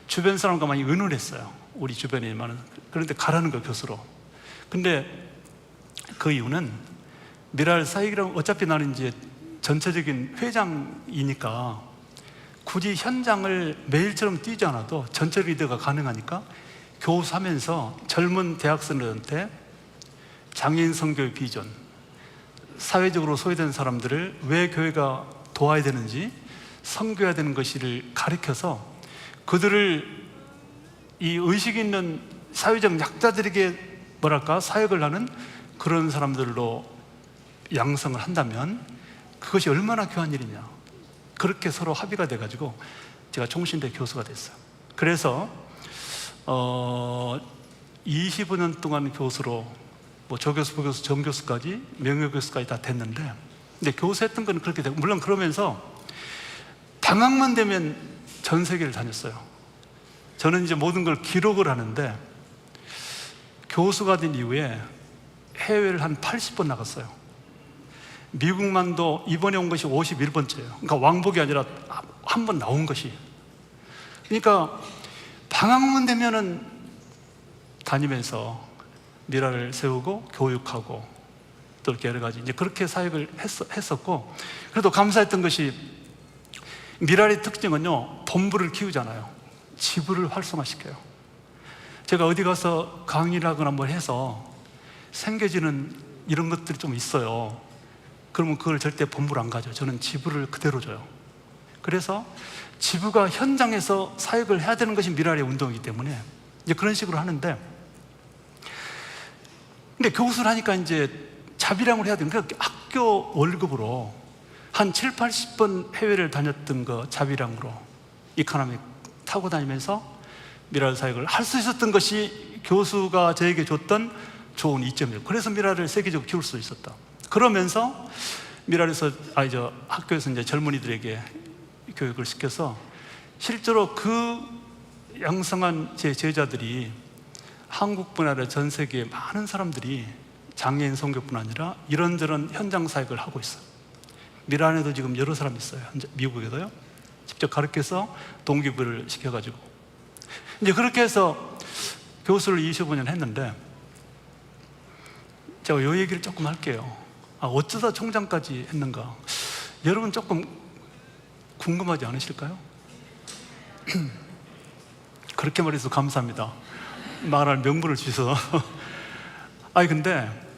주변 사람과 많이 의논을 했어요. 우리 주변에 많은. 그런데 가라는 거, 교수로. 근데 그 이유는 미랄 사역이랑, 어차피 나는 이제 전체적인 회장이니까 굳이 현장을 매일처럼 뛰지 않아도 전체 리더가 가능하니까, 교수하면서 젊은 대학생들한테 장애인 선교의 비전, 사회적으로 소외된 사람들을 왜 교회가 도와야 되는지, 선교해야 되는 것을 가르쳐서 그들을 이 의식 있는 사회적 약자들에게 사역을 하는 그런 사람들로 양성을 한다면 그것이 얼마나 귀한 일이냐. 그렇게 서로 합의가 돼가지고 제가 총신대 교수가 됐어요. 그래서 25년 동안 교수로 조교수, 부교수, 정교수까지, 명예교수까지 다 됐는데, 근데 교수했던 건 그렇게 되고, 물론 그러면서 방학만 되면 전 세계를 다녔어요. 저는 이제 모든 걸 기록을 하는데, 교수가 된 이후에 해외를 한 80번 나갔어요. 미국만도 이번에 온 것이 51번째예요. 그러니까 왕복이 아니라 한 번 나온 것이. 그러니까 방학만 되면은 다니면서 미라를 세우고 교육하고 또 이렇게 여러 가지 이제 그렇게 사역을 했었고, 그래도 감사했던 것이 미랄의 특징은요, 본부를 키우잖아요. 지부를 활성화시켜요. 제가 어디 가서 강의를 하거나 뭘 해서 생겨지는 이런 것들이 좀 있어요. 그러면 그걸 절대 본부를 안 가죠. 저는 지부를 그대로 줘요. 그래서 지부가 현장에서 사역을 해야 되는 것이 미랄의 운동이기 때문에 이제 그런 식으로 하는데, 근데 교수를 하니까 이제 자비량을 해야 되는, 그러니까 학교 월급으로 한 7, 80번 해외를 다녔던 거 자비량으로 이코노믹 타고 다니면서 미랄 사역을 할 수 있었던 것이 교수가 저에게 줬던 좋은 이점이에요. 그래서 미랄을 세계적으로 키울 수 있었다. 그러면서 미랄에서 학교에서 이제 젊은이들에게 교육을 시켜서 실제로 그 양성한 제 제자들이 한국뿐 아니라 전 세계 많은 사람들이 장애인 선교뿐 아니라 이런저런 현장 사역을 하고 있어요. 미란에도 지금 여러 사람이 있어요. 미국에도요. 직접 가르쳐서 동기부여를 시켜가지고 이제 그렇게 해서 교수를 25년 했는데, 제가 이 얘기를 조금 할게요. 어쩌다 총장까지 했는가? 여러분 조금 궁금하지 않으실까요? 그렇게 말해서 감사합니다. 말할 명분을 주셔서. 근데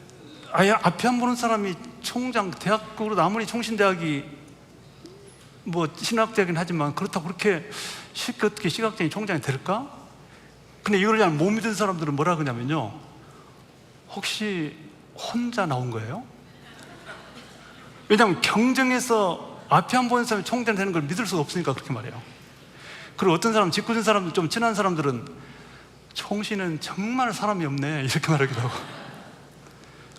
앞에 안 보는 사람이 총장, 대학으로 아무리 총신대학이 뭐 신학대학이긴 하지만 그렇다고 그렇게 쉽게 어떻게 시각장애인 총장이 될까? 근데 이걸 그냥 못 믿은 사람들은 뭐라 그러냐면요, 혹시 혼자 나온 거예요? 왜냐하면 경쟁에서 앞에 안 보는 사람이 총장 되는 걸 믿을 수가 없으니까 그렇게 말해요. 그리고 어떤 사람, 직구준 사람들, 좀 친한 사람들은 총신은 정말 사람이 없네 이렇게 말하기도 하고,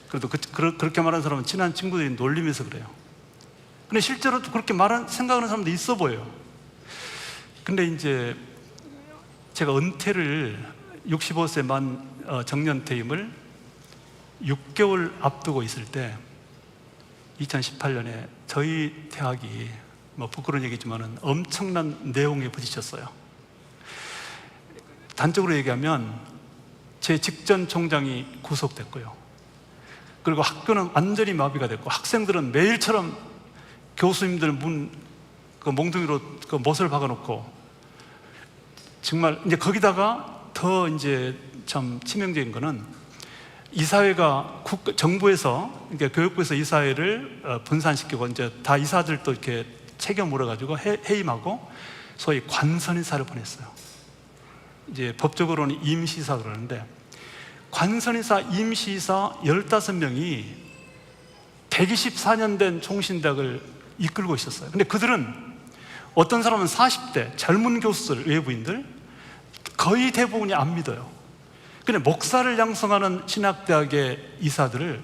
그래도 그렇게 말하는 사람은 친한 친구들이 놀리면서 그래요. 근데 실제로 그렇게 생각하는 사람도 있어 보여요. 근데 이제 제가 은퇴를 65세 만 정년 퇴임을 6개월 앞두고 있을 때 2018년에 저희 대학이 뭐 부끄러운 얘기지만은 엄청난 내용에 부딪혔어요. 단적으로 얘기하면 제 직전 총장이 구속됐고요. 그리고 학교는 완전히 마비가 됐고, 학생들은 매일처럼 교수님들 몽둥이로 못을 박아놓고, 정말 이제 거기다가 더 이제 참 치명적인 거는 이사회가 정부에서, 그러니까 교육부에서 이사회를 분산시키고 이제 다 이사들도 이렇게 책임 물어가지고 해임하고 소위 관선이사를 보냈어요. 이제 법적으로는 임시이사 그러는데, 관선이사, 임시이사 15명이 124년 된 총신대학을 이끌고 있었어요. 근데 그들은 어떤 사람은 40대 젊은 교수들, 외부인들 거의 대부분이 안 믿어요. 근데 목사를 양성하는 신학대학의 이사들을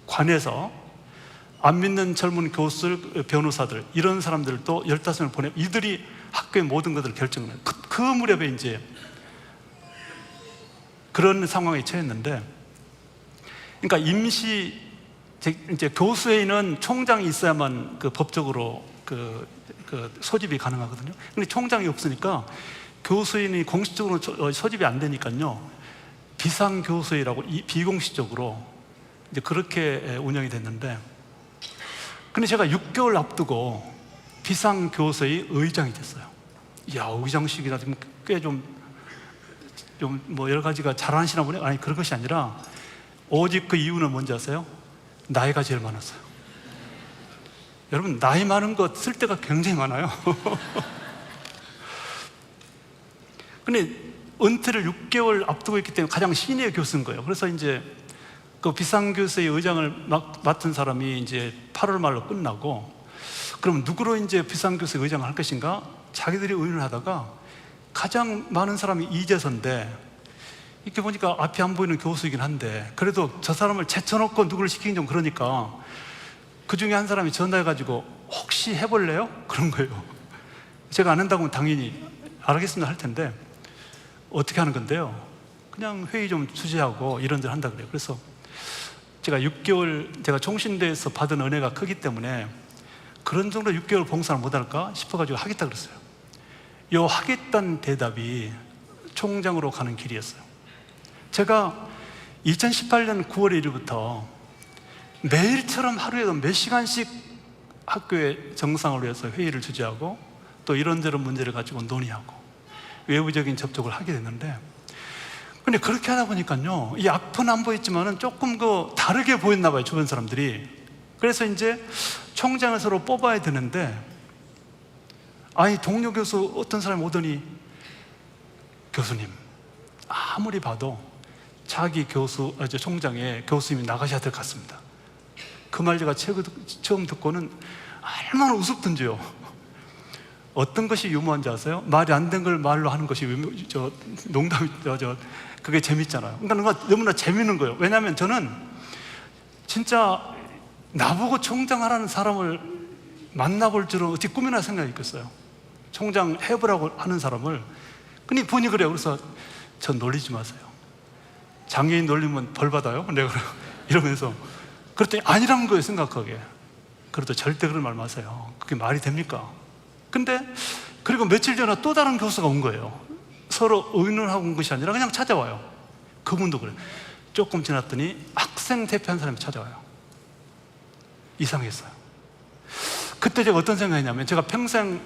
관에서 안 믿는 젊은 교수들, 변호사들 이런 사람들도 15명을 보내, 이들이 학교의 모든 것들을 결정을 해요. 그 무렵에 이제 그런 상황에 처했는데, 그러니까 이제 교수회의는 총장이 있어야만 법적으로 소집이 가능하거든요. 근데 총장이 없으니까 교수회의는 공식적으로 소집이 안 되니까요, 비상교수회의라고 비공식적으로 이제 그렇게 운영이 됐는데, 근데 제가 6개월 앞두고 비상교수회의 의장이 됐어요. 이야, 의장식이나 꽤 좀 뭐 여러 가지가 잘하시나 보네. 아니, 그런 것이 아니라 오직 그 이유는 뭔지 아세요? 나이가 제일 많았어요. 여러분, 나이 많은 거 쓸 때가 굉장히 많아요. 근데 은퇴를 6개월 앞두고 있기 때문에 가장 시니어 교수인 거예요. 그래서 이제 그 비상교수의 의장을 맡은 사람이 이제 8월 말로 끝나고, 그럼 누구로 이제 비상교수 의장을 할 것인가? 자기들이 의논을 하다가 가장 많은 사람이 이재선인데, 이렇게 보니까 앞이 안 보이는 교수이긴 한데 그래도 저 사람을 제쳐놓고 누구를 시키긴 좀 그러니까 그 중에 한 사람이 전화해가지고 혹시 해볼래요? 그런 거예요. 제가 안 한다고 하면 당연히 알겠습니다 할 텐데, 어떻게 하는 건데요? 그냥 회의 좀 주재하고 이런저런 한다 그래요. 그래서 제가 6개월, 제가 총신대에서 받은 은혜가 크기 때문에 그런 정도 6개월 봉사를 못할까 싶어가지고 하겠다 그랬어요. 요 하겠다는 대답이 총장으로 가는 길이었어요. 제가 2018년 9월 1일부터 매일처럼 하루에도 몇 시간씩 학교의 정상을 위해서 회의를 주재하고 또 이런저런 문제를 가지고 논의하고 외부적인 접촉을 하게 됐는데, 근데 그렇게 하다 보니까요, 이 악플은 안 보였지만은 조금 다르게 보였나 봐요, 주변 사람들이. 그래서 이제 총장을 서로 뽑아야 되는데, 아니 동료 교수 어떤 사람이 오더니, 교수님 아무리 봐도 자기 총장의 교수님이 나가셔야 될 것 같습니다. 그 말 제가 처음 듣고는 얼마나 우습던지요. 어떤 것이 유머한지 아세요? 말이 안 된 걸 말로 하는 것이 그게 재밌잖아요. 그러니까 너무나 재밌는 거예요. 왜냐하면 저는 진짜 나보고 총장하라는 사람을 만나볼 줄은 어떻게 꿈이나 생각했겠어요. 총장 해보라고 하는 사람을. 근데 보니 그래요. 그래서 전 놀리지 마세요. 장애인 놀리면 벌 받아요? 내가 이러면서. 그랬더니 아니라는 거예요, 생각하기에. 그래도 절대 그런 말 마세요. 그게 말이 됩니까? 근데 그리고 며칠 전에 또 다른 교수가 온 거예요. 서로 의논하고 온 것이 아니라 그냥 찾아와요. 그분도 그래요. 조금 지났더니 학생 대표한 사람이 찾아와요. 이상했어요. 그때 제가 어떤 생각했냐면, 제가 평생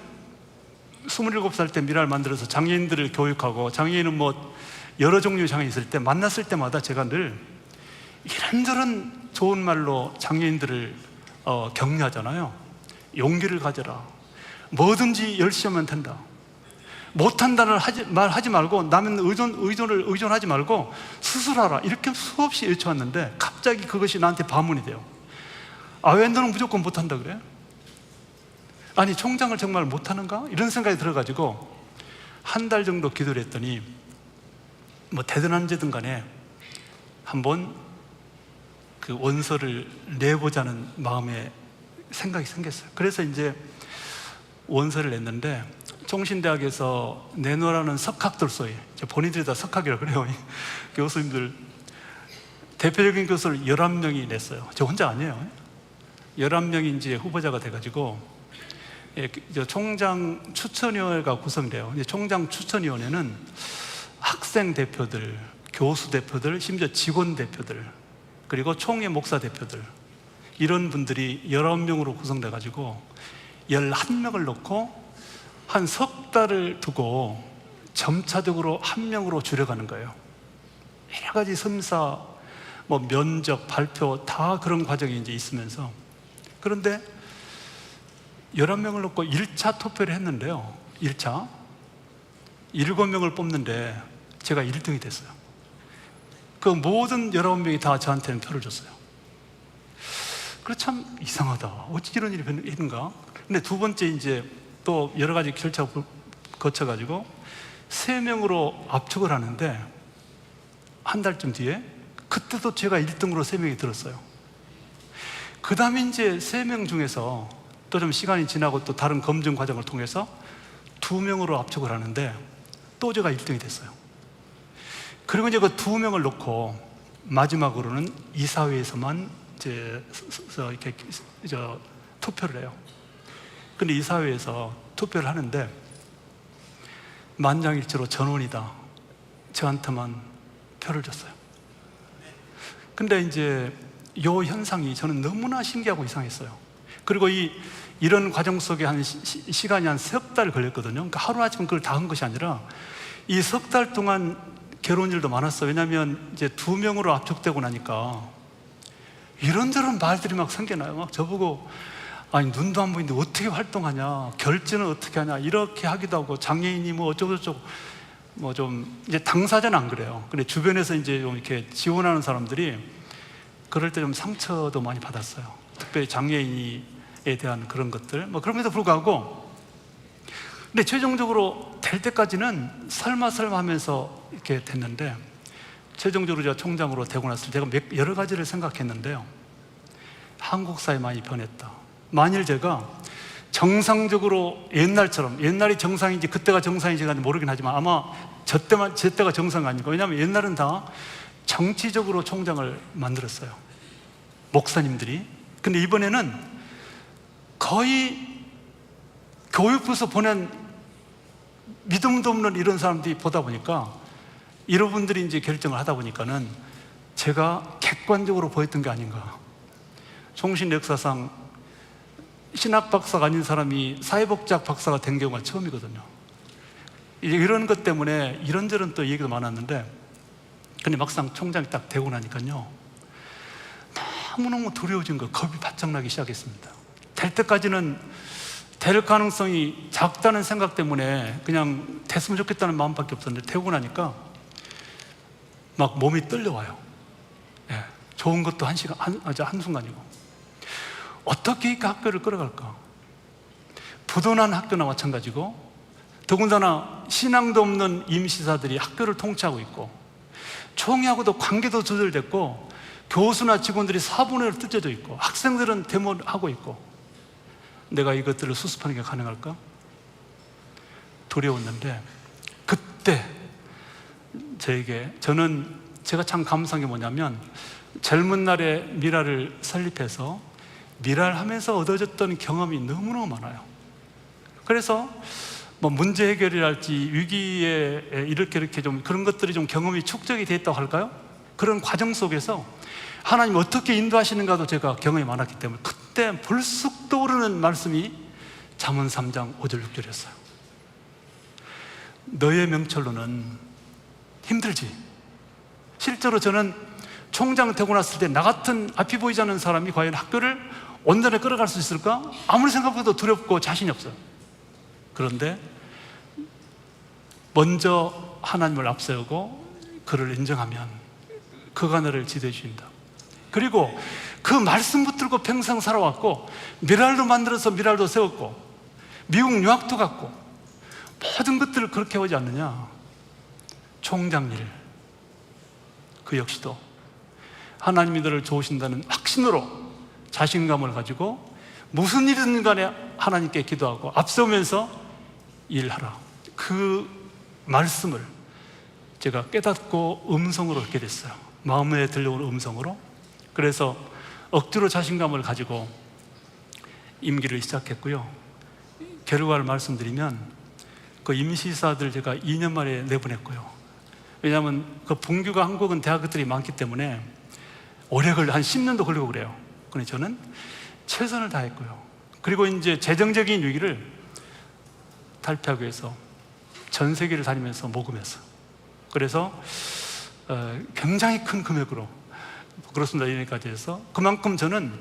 27살 때 미라를 만들어서 장애인들을 교육하고, 장애인은 여러 종류의 장애인이 있을 때 만났을 때마다 제가 늘 이런저런 좋은 말로 장애인들을 격려하잖아요. 용기를 가져라. 뭐든지 열심히 하면 된다. 못한다는 말 하지 말고, 남의 의존하지 말고 스스로 하라. 이렇게 수없이 외쳐왔는데 갑자기 그것이 나한테 반문이 돼요. 아, 왜 너는 무조건 못한다 그래? 아니, 총장을 정말 못하는가? 이런 생각이 들어가지고 한 달 정도 기도를 했더니 되든 안 되든 간에 한번 그 원서를 내보자는 마음에 생각이 생겼어요. 그래서 이제 원서를 냈는데, 총신대학에서 내놓으라는 석학들 소위, 본인들이 다 석학이라고 그래요. 교수님들 대표적인 교수를 11명이 냈어요. 저 혼자 아니에요. 11명이 이제 후보자가 돼가지고 총장 추천위원회가 구성돼요. 총장 추천위원회는 학생 대표들, 교수 대표들, 심지어 직원 대표들, 그리고 총회 목사 대표들, 이런 분들이 19명으로 구성돼가지고 11명을 넣고 한 석 달을 두고 점차적으로 한 명으로 줄여가는 거예요. 여러 가지 심사, 면접, 발표 다 그런 과정이 이제 있으면서. 그런데 11명을 넣고 1차 투표를 했는데요. 1차 7명을 뽑는데 제가 1등이 됐어요. 그 모든 19명이 다 저한테는 표를 줬어요. 그래, 참 이상하다. 어찌 이런 일이 있는가? 근데 두 번째 이제 또 여러 가지 절차를 거쳐가지고 3명으로 압축을 하는데, 한 달쯤 뒤에 그때도 제가 1등으로 3명이 들었어요. 그 다음에 이제 3명 중에서 또 좀 시간이 지나고 또 다른 검증 과정을 통해서 2명으로 압축을 하는데 또 제가 1등이 됐어요. 그리고 이제 그 2명을 놓고 마지막으로는 이사회에서만 이렇게 투표를 해요. 근데 이사회에서 투표를 하는데 만장일치로 전원이 다 저한테만 표를 줬어요. 근데 이제 이 현상이 저는 너무나 신기하고 이상했어요. 그리고 이런 과정 속에 시간이 한 석 달 걸렸거든요. 그러니까 하루아침에 그걸 다 한 것이 아니라 이 석 달 동안 괴로운 일도 많았어요. 왜냐하면 이제 2명으로 압축되고 나니까 이런저런 말들이 막 생겨나요. 막 저보고, 아니 눈도 안 보이는데 어떻게 활동하냐, 결제는 어떻게 하냐, 이렇게 하기도 하고, 장애인이 어쩌고저쩌고 좀 이제 당사자는 안 그래요. 근데 주변에서 이제 좀 이렇게 지원하는 사람들이 그럴 때 좀 상처도 많이 받았어요. 특별히 장애인에 대한 그런 것들. 그럼에도 불구하고, 근데 최종적으로 될 때까지는 설마 하면서 이렇게 됐는데, 최종적으로 제가 총장으로 되고 났을 때 제가 여러 가지를 생각했는데요. 한국 사회 많이 변했다. 만일 제가 정상적으로 옛날처럼, 옛날이 정상인지 그때가 정상인지 모르긴 하지만 아마 저 때가 정상 아니고, 왜냐하면 옛날은 다 정치적으로 총장을 만들었어요, 목사님들이. 근데 이번에는 거의 교육부에서 보낸 믿음도 없는 이런 사람들이 보다 보니까 여러분들이 이제 결정을 하다 보니까는 제가 객관적으로 보였던 게 아닌가. 총신 역사상 신학 박사가 아닌 사람이 사회복지학 박사가 된 경우가 처음이거든요. 이제 이런 것 때문에 이런저런 또 얘기도 많았는데, 근데 막상 총장이 딱 되고 나니까요, 너무너무 두려워진 거, 겁이 바짝 나기 시작했습니다. 될 때까지는 될 가능성이 작다는 생각 때문에 그냥 됐으면 좋겠다는 마음밖에 없었는데, 되고 나니까 막 몸이 떨려와요. 예, 좋은 것도 한순간이고. 어떻게 그 학교를 끌어갈까? 부도난 학교나 마찬가지고, 더군다나 신앙도 없는 임시사들이 학교를 통치하고 있고, 총회하고도 관계도 조절됐고, 교수나 직원들이 4분의 1 뜯어져 있고, 학생들은 데모를 하고 있고, 내가 이것들을 수습하는 게 가능할까? 두려웠는데, 그때 제가 참 감사한 게 뭐냐면, 젊은 날에 미라를 설립해서 미라를 하면서 얻어졌던 경험이 너무너무 많아요. 그래서 뭐 문제 해결이랄지 위기에 이렇게 좀 그런 것들이 좀 경험이 축적이 됐다고 할까요? 그런 과정 속에서 하나님 어떻게 인도하시는가도 제가 경험이 많았기 때문에 그때 불쑥 떠오르는 말씀이 잠언 3장 5절 6절이었어요. 너의 명철로는 힘들지. 실제로 저는 총장 되고 났을 때 나 같은 앞이 보이지 않는 사람이 과연 학교를 온전히 끌어갈 수 있을까? 아무리 생각해도 두렵고 자신이 없어요. 그런데 먼저 하나님을 앞세우고 그를 인정하면 그가 너를 지도해 주신다. 그리고 그 말씀 붙들고 평생 살아왔고, 미랄도 만들어서 미랄도 세웠고, 미국 유학도 갔고, 모든 것들을 그렇게 하지 않느냐. 총장 일, 그 역시도 하나님이 너를 도우신다는 확신으로 자신감을 가지고 무슨 일이든 간에 하나님께 기도하고 앞서면서 일하라. 그 말씀을 제가 깨닫고 음성으로 듣게 됐어요. 마음에 들려오는 음성으로. 그래서 억지로 자신감을 가지고 임기를 시작했고요. 결과를 말씀드리면 그 임시사들 제가 2년 만에 내보냈고요. 왜냐하면 그 분규가 한국은 대학들이 많기 때문에 오래 한 10년도 걸리고 그래요. 그런데 저는 최선을 다했고요. 그리고 이제 재정적인 위기를 탈피하기 위해서 전 세계를 다니면서 모금했어요. 그래서 굉장히 큰 금액으로, 그렇습니다, 이년까지 해서 그만큼 저는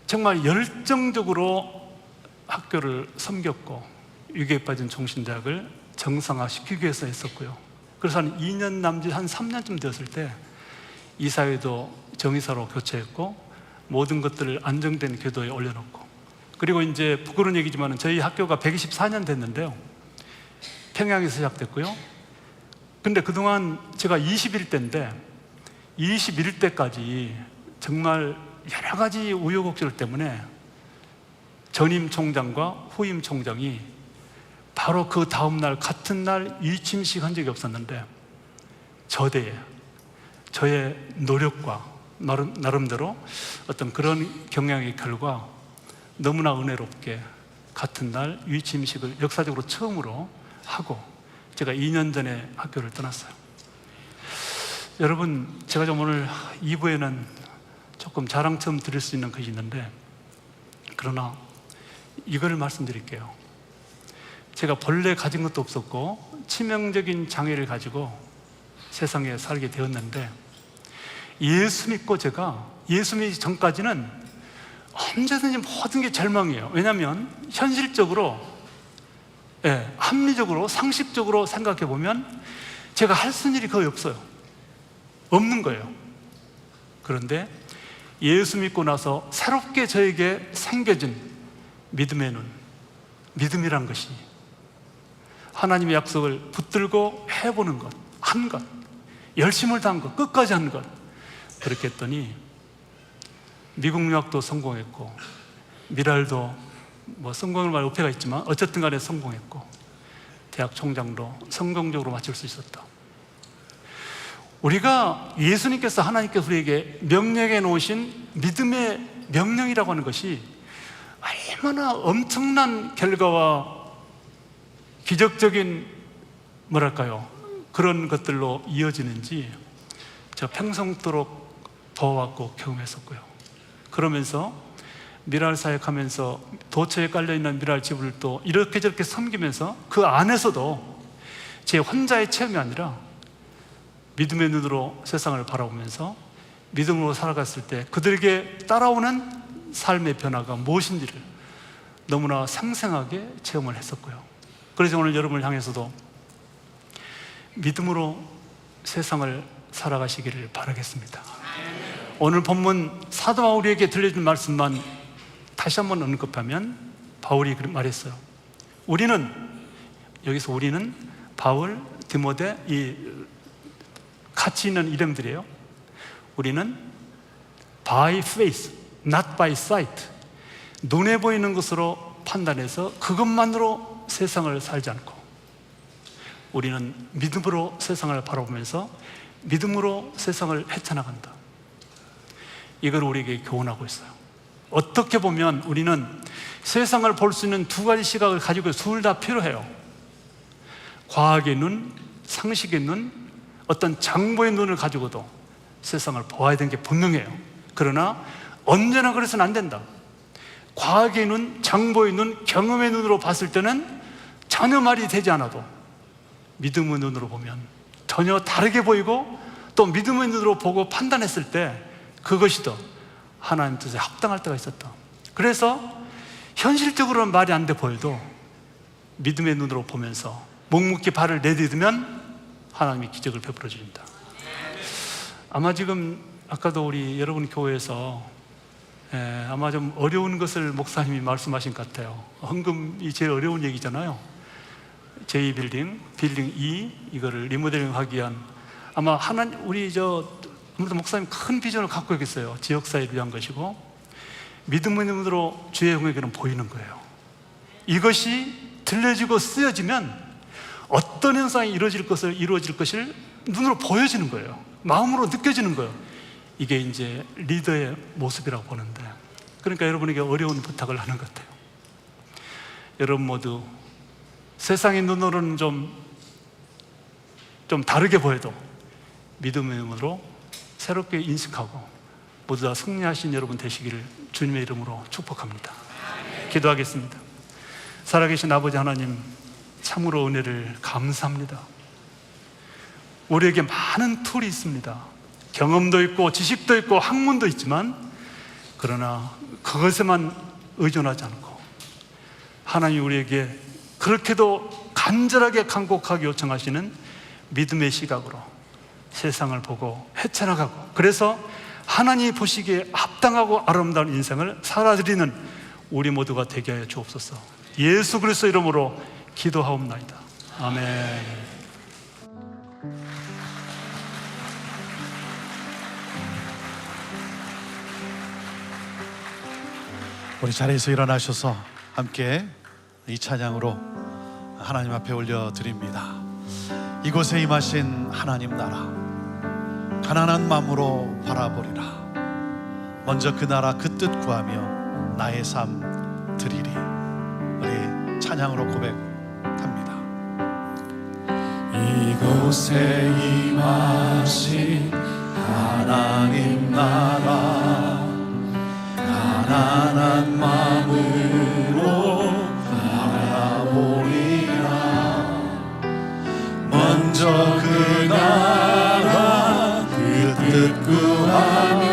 정말 열정적으로 학교를 섬겼고 위기에 빠진 총신대학을 정상화시키기 위해서 했었고요. 그래서 한 2년 남짓 한 3년쯤 되었을 때 이사회도 정의사로 교체했고 모든 것들을 안정된 궤도에 올려놓고, 그리고 이제 부끄러운 얘기지만 저희 학교가 124년 됐는데요, 평양에서 시작됐고요. 근데 그동안 제가 21대인데 21대까지 정말 여러 가지 우여곡절 때문에 전임 총장과 후임 총장이 바로 그 다음 날 같은 날 위침식 한 적이 없었는데, 저대에 저의 노력과 나름대로 어떤 그런 경향의 결과 너무나 은혜롭게 같은 날 위침식을 역사적으로 처음으로 하고 제가 2년 전에 학교를 떠났어요. 여러분, 제가 좀 오늘 2부에는 조금 자랑처럼 드릴 수 있는 것이 있는데, 그러나 이걸 말씀드릴게요. 제가 본래 가진 것도 없었고 치명적인 장애를 가지고 세상에 살게 되었는데, 예수 믿고 제가 예수 믿기 전까지는 언제든지 모든 게 절망이에요. 왜냐하면 현실적으로, 합리적으로, 상식적으로 생각해 보면 제가 할 수 있는 일이 거의 없는 거예요. 그런데 예수 믿고 나서 새롭게 저에게 생겨진 믿음의 눈, 믿음이란 것이 하나님의 약속을 붙들고 해보는 것, 한 것, 열심을 다한 것, 끝까지 한 것. 그렇게 했더니 미국 유학도 성공했고, 미랄도 뭐 성공을 말 어폐가 있지만 어쨌든 간에 성공했고, 대학 총장도 성공적으로 마칠 수 있었다. 우리가 예수님께서, 하나님께서 우리에게 명령해 놓으신 믿음의 명령이라고 하는 것이 얼마나 엄청난 결과와 기적적인 그런 것들로 이어지는지 제가 평생도록 보아왔고 경험했었고요. 그러면서 미랄 사역하면서 도처에 깔려있는 미랄 지부를 이렇게 저렇게 섬기면서 그 안에서도 제 혼자의 체험이 아니라 믿음의 눈으로 세상을 바라보면서 믿음으로 살아갔을 때 그들에게 따라오는 삶의 변화가 무엇인지를 너무나 생생하게 체험을 했었고요. 그래서 오늘 여러분을 향해서도 믿음으로 세상을 살아가시기를 바라겠습니다. 오늘 본문 사도 바울에게 들려준 말씀만 다시 한번 언급하면 바울이 말했어요. 여기서 우리는 바울, 디모데, 이 같이 있는 이름들이에요. 우리는 by faith, not by sight. 눈에 보이는 것으로 판단해서 그것만으로 세상을 살지 않고 우리는 믿음으로 세상을 바라보면서 믿음으로 세상을 헤쳐나간다. 이걸 우리에게 교훈하고 있어요. 어떻게 보면 우리는 세상을 볼 수 있는 두 가지 시각을 가지고 둘 다 필요해요. 과학의 눈, 상식의 눈, 어떤 장보의 눈을 가지고도 세상을 보아야 되는 게 분명해요. 그러나 언제나 그래서는 안 된다. 과학의 눈, 장보의 눈, 경험의 눈으로 봤을 때는 전혀 말이 되지 않아도 믿음의 눈으로 보면 전혀 다르게 보이고 또 믿음의 눈으로 보고 판단했을 때 그것이 더 하나님 뜻에 합당할 때가 있었다. 그래서 현실적으로는 말이 안 돼 보여도 믿음의 눈으로 보면서 묵묵히 발을 내딛으면 하나님이 기적을 베풀어 주신다. 아마 지금 아까도 우리 여러분 교회에서 아마 좀 어려운 것을 목사님이 말씀하신 것 같아요. 헌금이 제일 어려운 얘기잖아요. 제2빌딩, 빌딩 2 이거를 리모델링 하기 위한 아마 아무래도 목사님 큰 비전을 갖고 있겠어요. 지역사회를 위한 것이고 믿음의 눈으로 주의 영에게는 보이는 거예요. 이것이 들려지고 쓰여지면 어떤 현상이 이루어질 것을 눈으로 보여지는 거예요. 마음으로 느껴지는 거예요. 이게 이제 리더의 모습이라고 보는데, 그러니까 여러분에게 어려운 부탁을 하는 것 같아요. 여러분 모두 세상의 눈으로는 좀 다르게 보여도 믿음의 눈으로 새롭게 인식하고 모두 다 승리하신 여러분 되시기를 주님의 이름으로 축복합니다. 기도하겠습니다. 살아계신 아버지 하나님, 참으로 은혜를 감사합니다. 우리에게 많은 툴이 있습니다. 경험도 있고 지식도 있고 학문도 있지만 그러나 그것에만 의존하지 않고 하나님 우리에게 그렇게도 간절하게 간곡하게 요청하시는 믿음의 시각으로 세상을 보고 헤쳐나가고 그래서 하나님이 보시기에 합당하고 아름다운 인생을 살아드리는 우리 모두가 되게 하여 주옵소서. 예수 그리스도 이름으로 기도하옵나이다. 아멘. 우리 자리에서 일어나셔서 함께 이 찬양으로 하나님 앞에 올려드립니다. 이곳에 임하신 하나님 나라, 가난한 마음으로 바라보리라. 먼저 그 나라 그 뜻 구하며 나의 삶 드리리. 우리 찬양으로 고백합니다. 이곳에 임하신 하나님 나라, 가난한 마음으로 바라보리라. 먼저 그 나라 그 뜻 구하며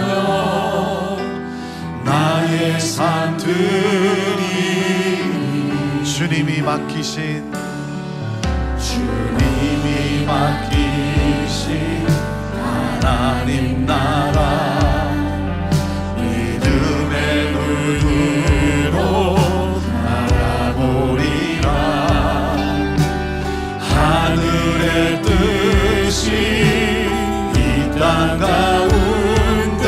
나의 삶 드리리. 주님이 맡기신 하나님 나라, 믿음의 눈으로 바라보리라. 하늘의 뜻이 이 땅 가운데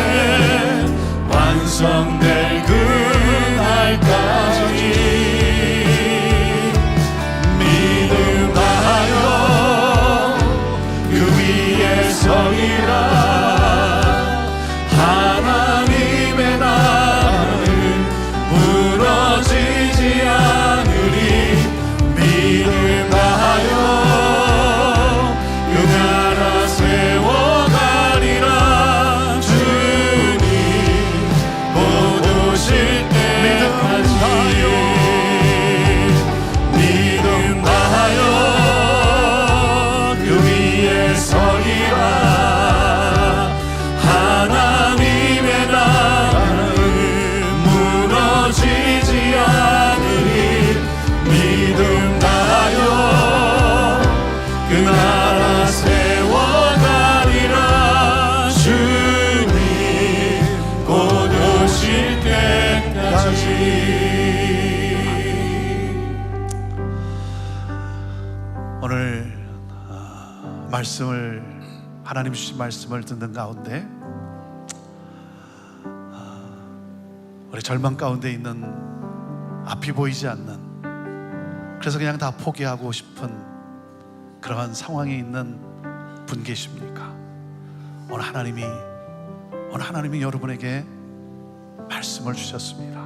완성될 그날까지 믿음하여 그 위에 서리라. 하나님 주신 말씀을 듣는 가운데 우리 절망 가운데 있는 앞이 보이지 않는, 그래서 그냥 다 포기하고 싶은 그러한 상황에 있는 분 계십니까? 오늘 하나님이 여러분에게 말씀을 주셨습니다.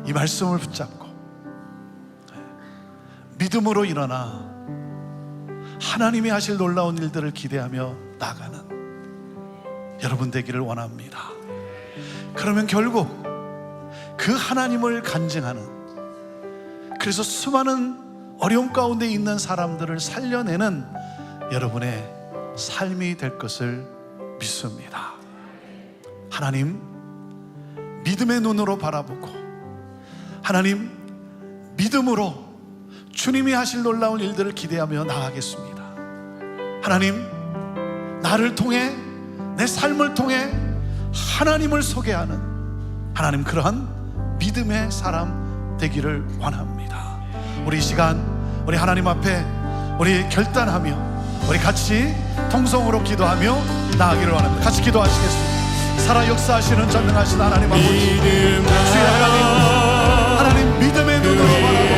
이 말씀을 붙잡고 믿음으로 일어나 하나님이 하실 놀라운 일들을 기대하며 나가는 여러분 되기를 원합니다. 그러면 결국 그 하나님을 간증하는, 그래서 수많은 어려움 가운데 있는 사람들을 살려내는 여러분의 삶이 될 것을 믿습니다. 하나님 믿음의 눈으로 바라보고, 하나님 믿음으로 주님이 하실 놀라운 일들을 기대하며 나가겠습니다. 하나님, 나를 통해, 내 삶을 통해 하나님을 소개하는 하나님, 그러한 믿음의 사람 되기를 원합니다. 우리 이 시간 우리 하나님 앞에 우리 결단하며 우리 같이 통성으로 기도하며 나아가기를 원합니다. 같이 기도하시겠습니다. 살아 역사하시는 전능하신 하나님 아버지, 주의 하나님 믿음의 눈으로 바라보고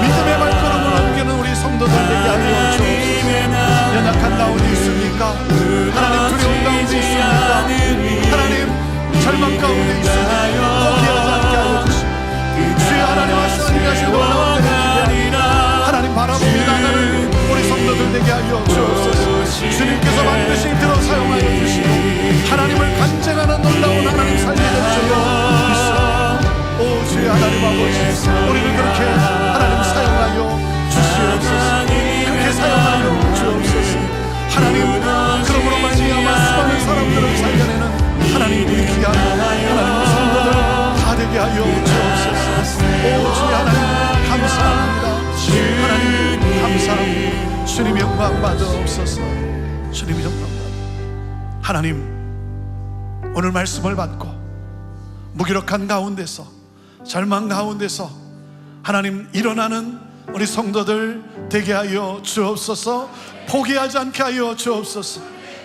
믿음의 발걸음을 옮기는 우리 성도들 되게 하여 주옵소서. 연약한 가운데 있습니까? 하나님 두려운 가운데 있습니까? 하나님 절망 가운데 있습니까? 포기하지 않게 하여 주시고, 주의 하나님 하시는 놀라운 일을 하나님 바라봅니다. 하나님 우리 성도들 되게 하여 주옵소서. 주님께서 반드시 들어 사용하여 주시고 하나님을 간증하는 놀라운 하나님 살리는 주여 있어. 오 주의 하나님 아버지, 우리를 그렇게 하나님 사용하여 주시옵소서. 그렇게 사용하여 주옵소서. 하나님, 그러므로 말미암아 수많은 사람들을 살려내는 하나님 우리 귀한 하나님 성도들 다 되게 하여 주옵소서. 오 주의 하나님 감사합니다. 하나님 감사합니다. 주님 영광 받으옵소서. 주님 영광 받으옵소서. 하나님, 오늘 말씀을 받고 무기력한 가운데서, 절망 가운데서 하나님 일어나는 우리 성도들 되게 하여 주옵소서. 포기하지 않게 하여 주옵소서.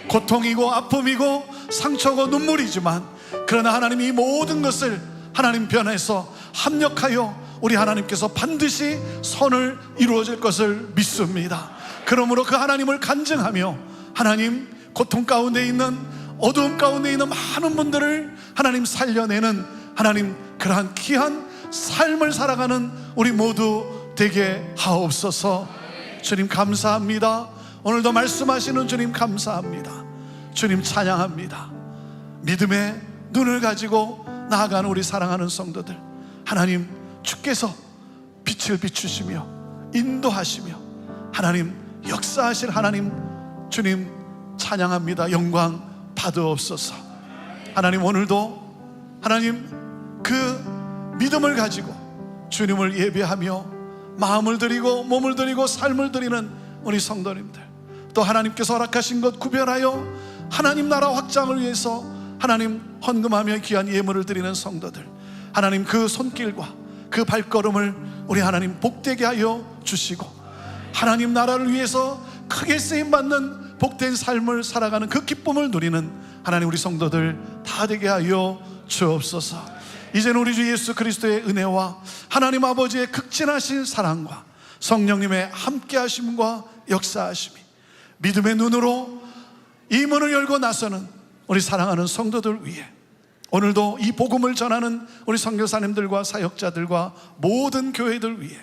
고통이고 아픔이고 상처고 눈물이지만, 그러나 하나님 이 모든 것을 하나님 편에서 합력하여 우리 하나님께서 반드시 선을 이루어질 것을 믿습니다. 그러므로 그 하나님을 간증하며 하나님 고통 가운데 있는, 어두움 가운데 있는 많은 분들을 하나님 살려내는 하나님 그러한 귀한 삶을 살아가는 우리 모두 되게 하옵소서. 주님 감사합니다. 오늘도 말씀하시는 주님 감사합니다. 주님 찬양합니다. 믿음의 눈을 가지고 나아가는 우리 사랑하는 성도들, 하나님 주께서 빛을 비추시며 인도하시며 하나님 역사하실 하나님 주님 찬양합니다. 영광 받으옵소서. 하나님 오늘도 하나님 그 믿음을 가지고 주님을 예배하며 마음을 드리고 몸을 드리고 삶을 드리는 우리 성도님들, 또 하나님께서 허락하신 것 구별하여 하나님 나라 확장을 위해서 하나님 헌금하며 귀한 예물을 드리는 성도들, 하나님 그 손길과 그 발걸음을 우리 하나님 복되게 하여 주시고 하나님 나라를 위해서 크게 쓰임받는 복된 삶을 살아가는 그 기쁨을 누리는 하나님 우리 성도들 다 되게 하여 주옵소서. 이제는 우리 주 예수 그리스도의 은혜와 하나님 아버지의 극진하신 사랑과 성령님의 함께하심과 역사하심이 믿음의 눈으로 이 문을 열고 나서는 우리 사랑하는 성도들 위해, 오늘도 이 복음을 전하는 우리 선교사님들과 사역자들과 모든 교회들 위해,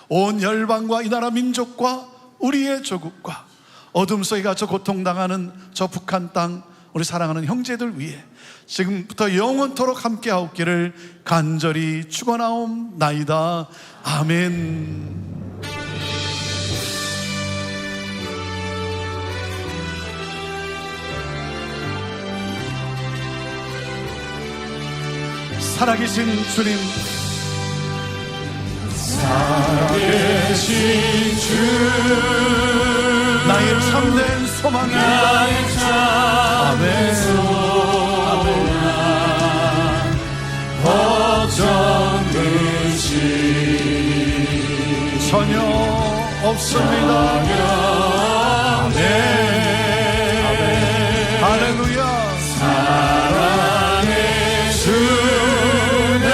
온 열방과 이 나라 민족과 우리의 조국과 어둠 속에 갇혀 고통당하는 저 북한 땅 우리 사랑하는 형제들 위해 지금부터 영원토록 함께하옵기를 간절히 축원하옵나이다. 아멘. 살아계신 주님, 살아계신 주, 나의 참된 소망이 아멘. 걱정 되시 전혀 없습니다. 할렐루야. 사랑의 주내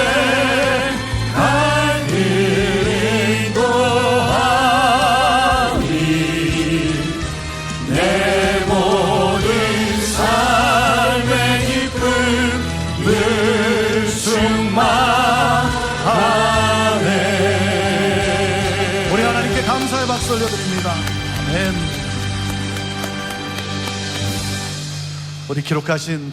갈 길이 또하니 내 모든 삶의 기쁨 늘 충만하네. 우리 하나님께 감사의 박수 올려드립니다. 아멘. 우리 기록하신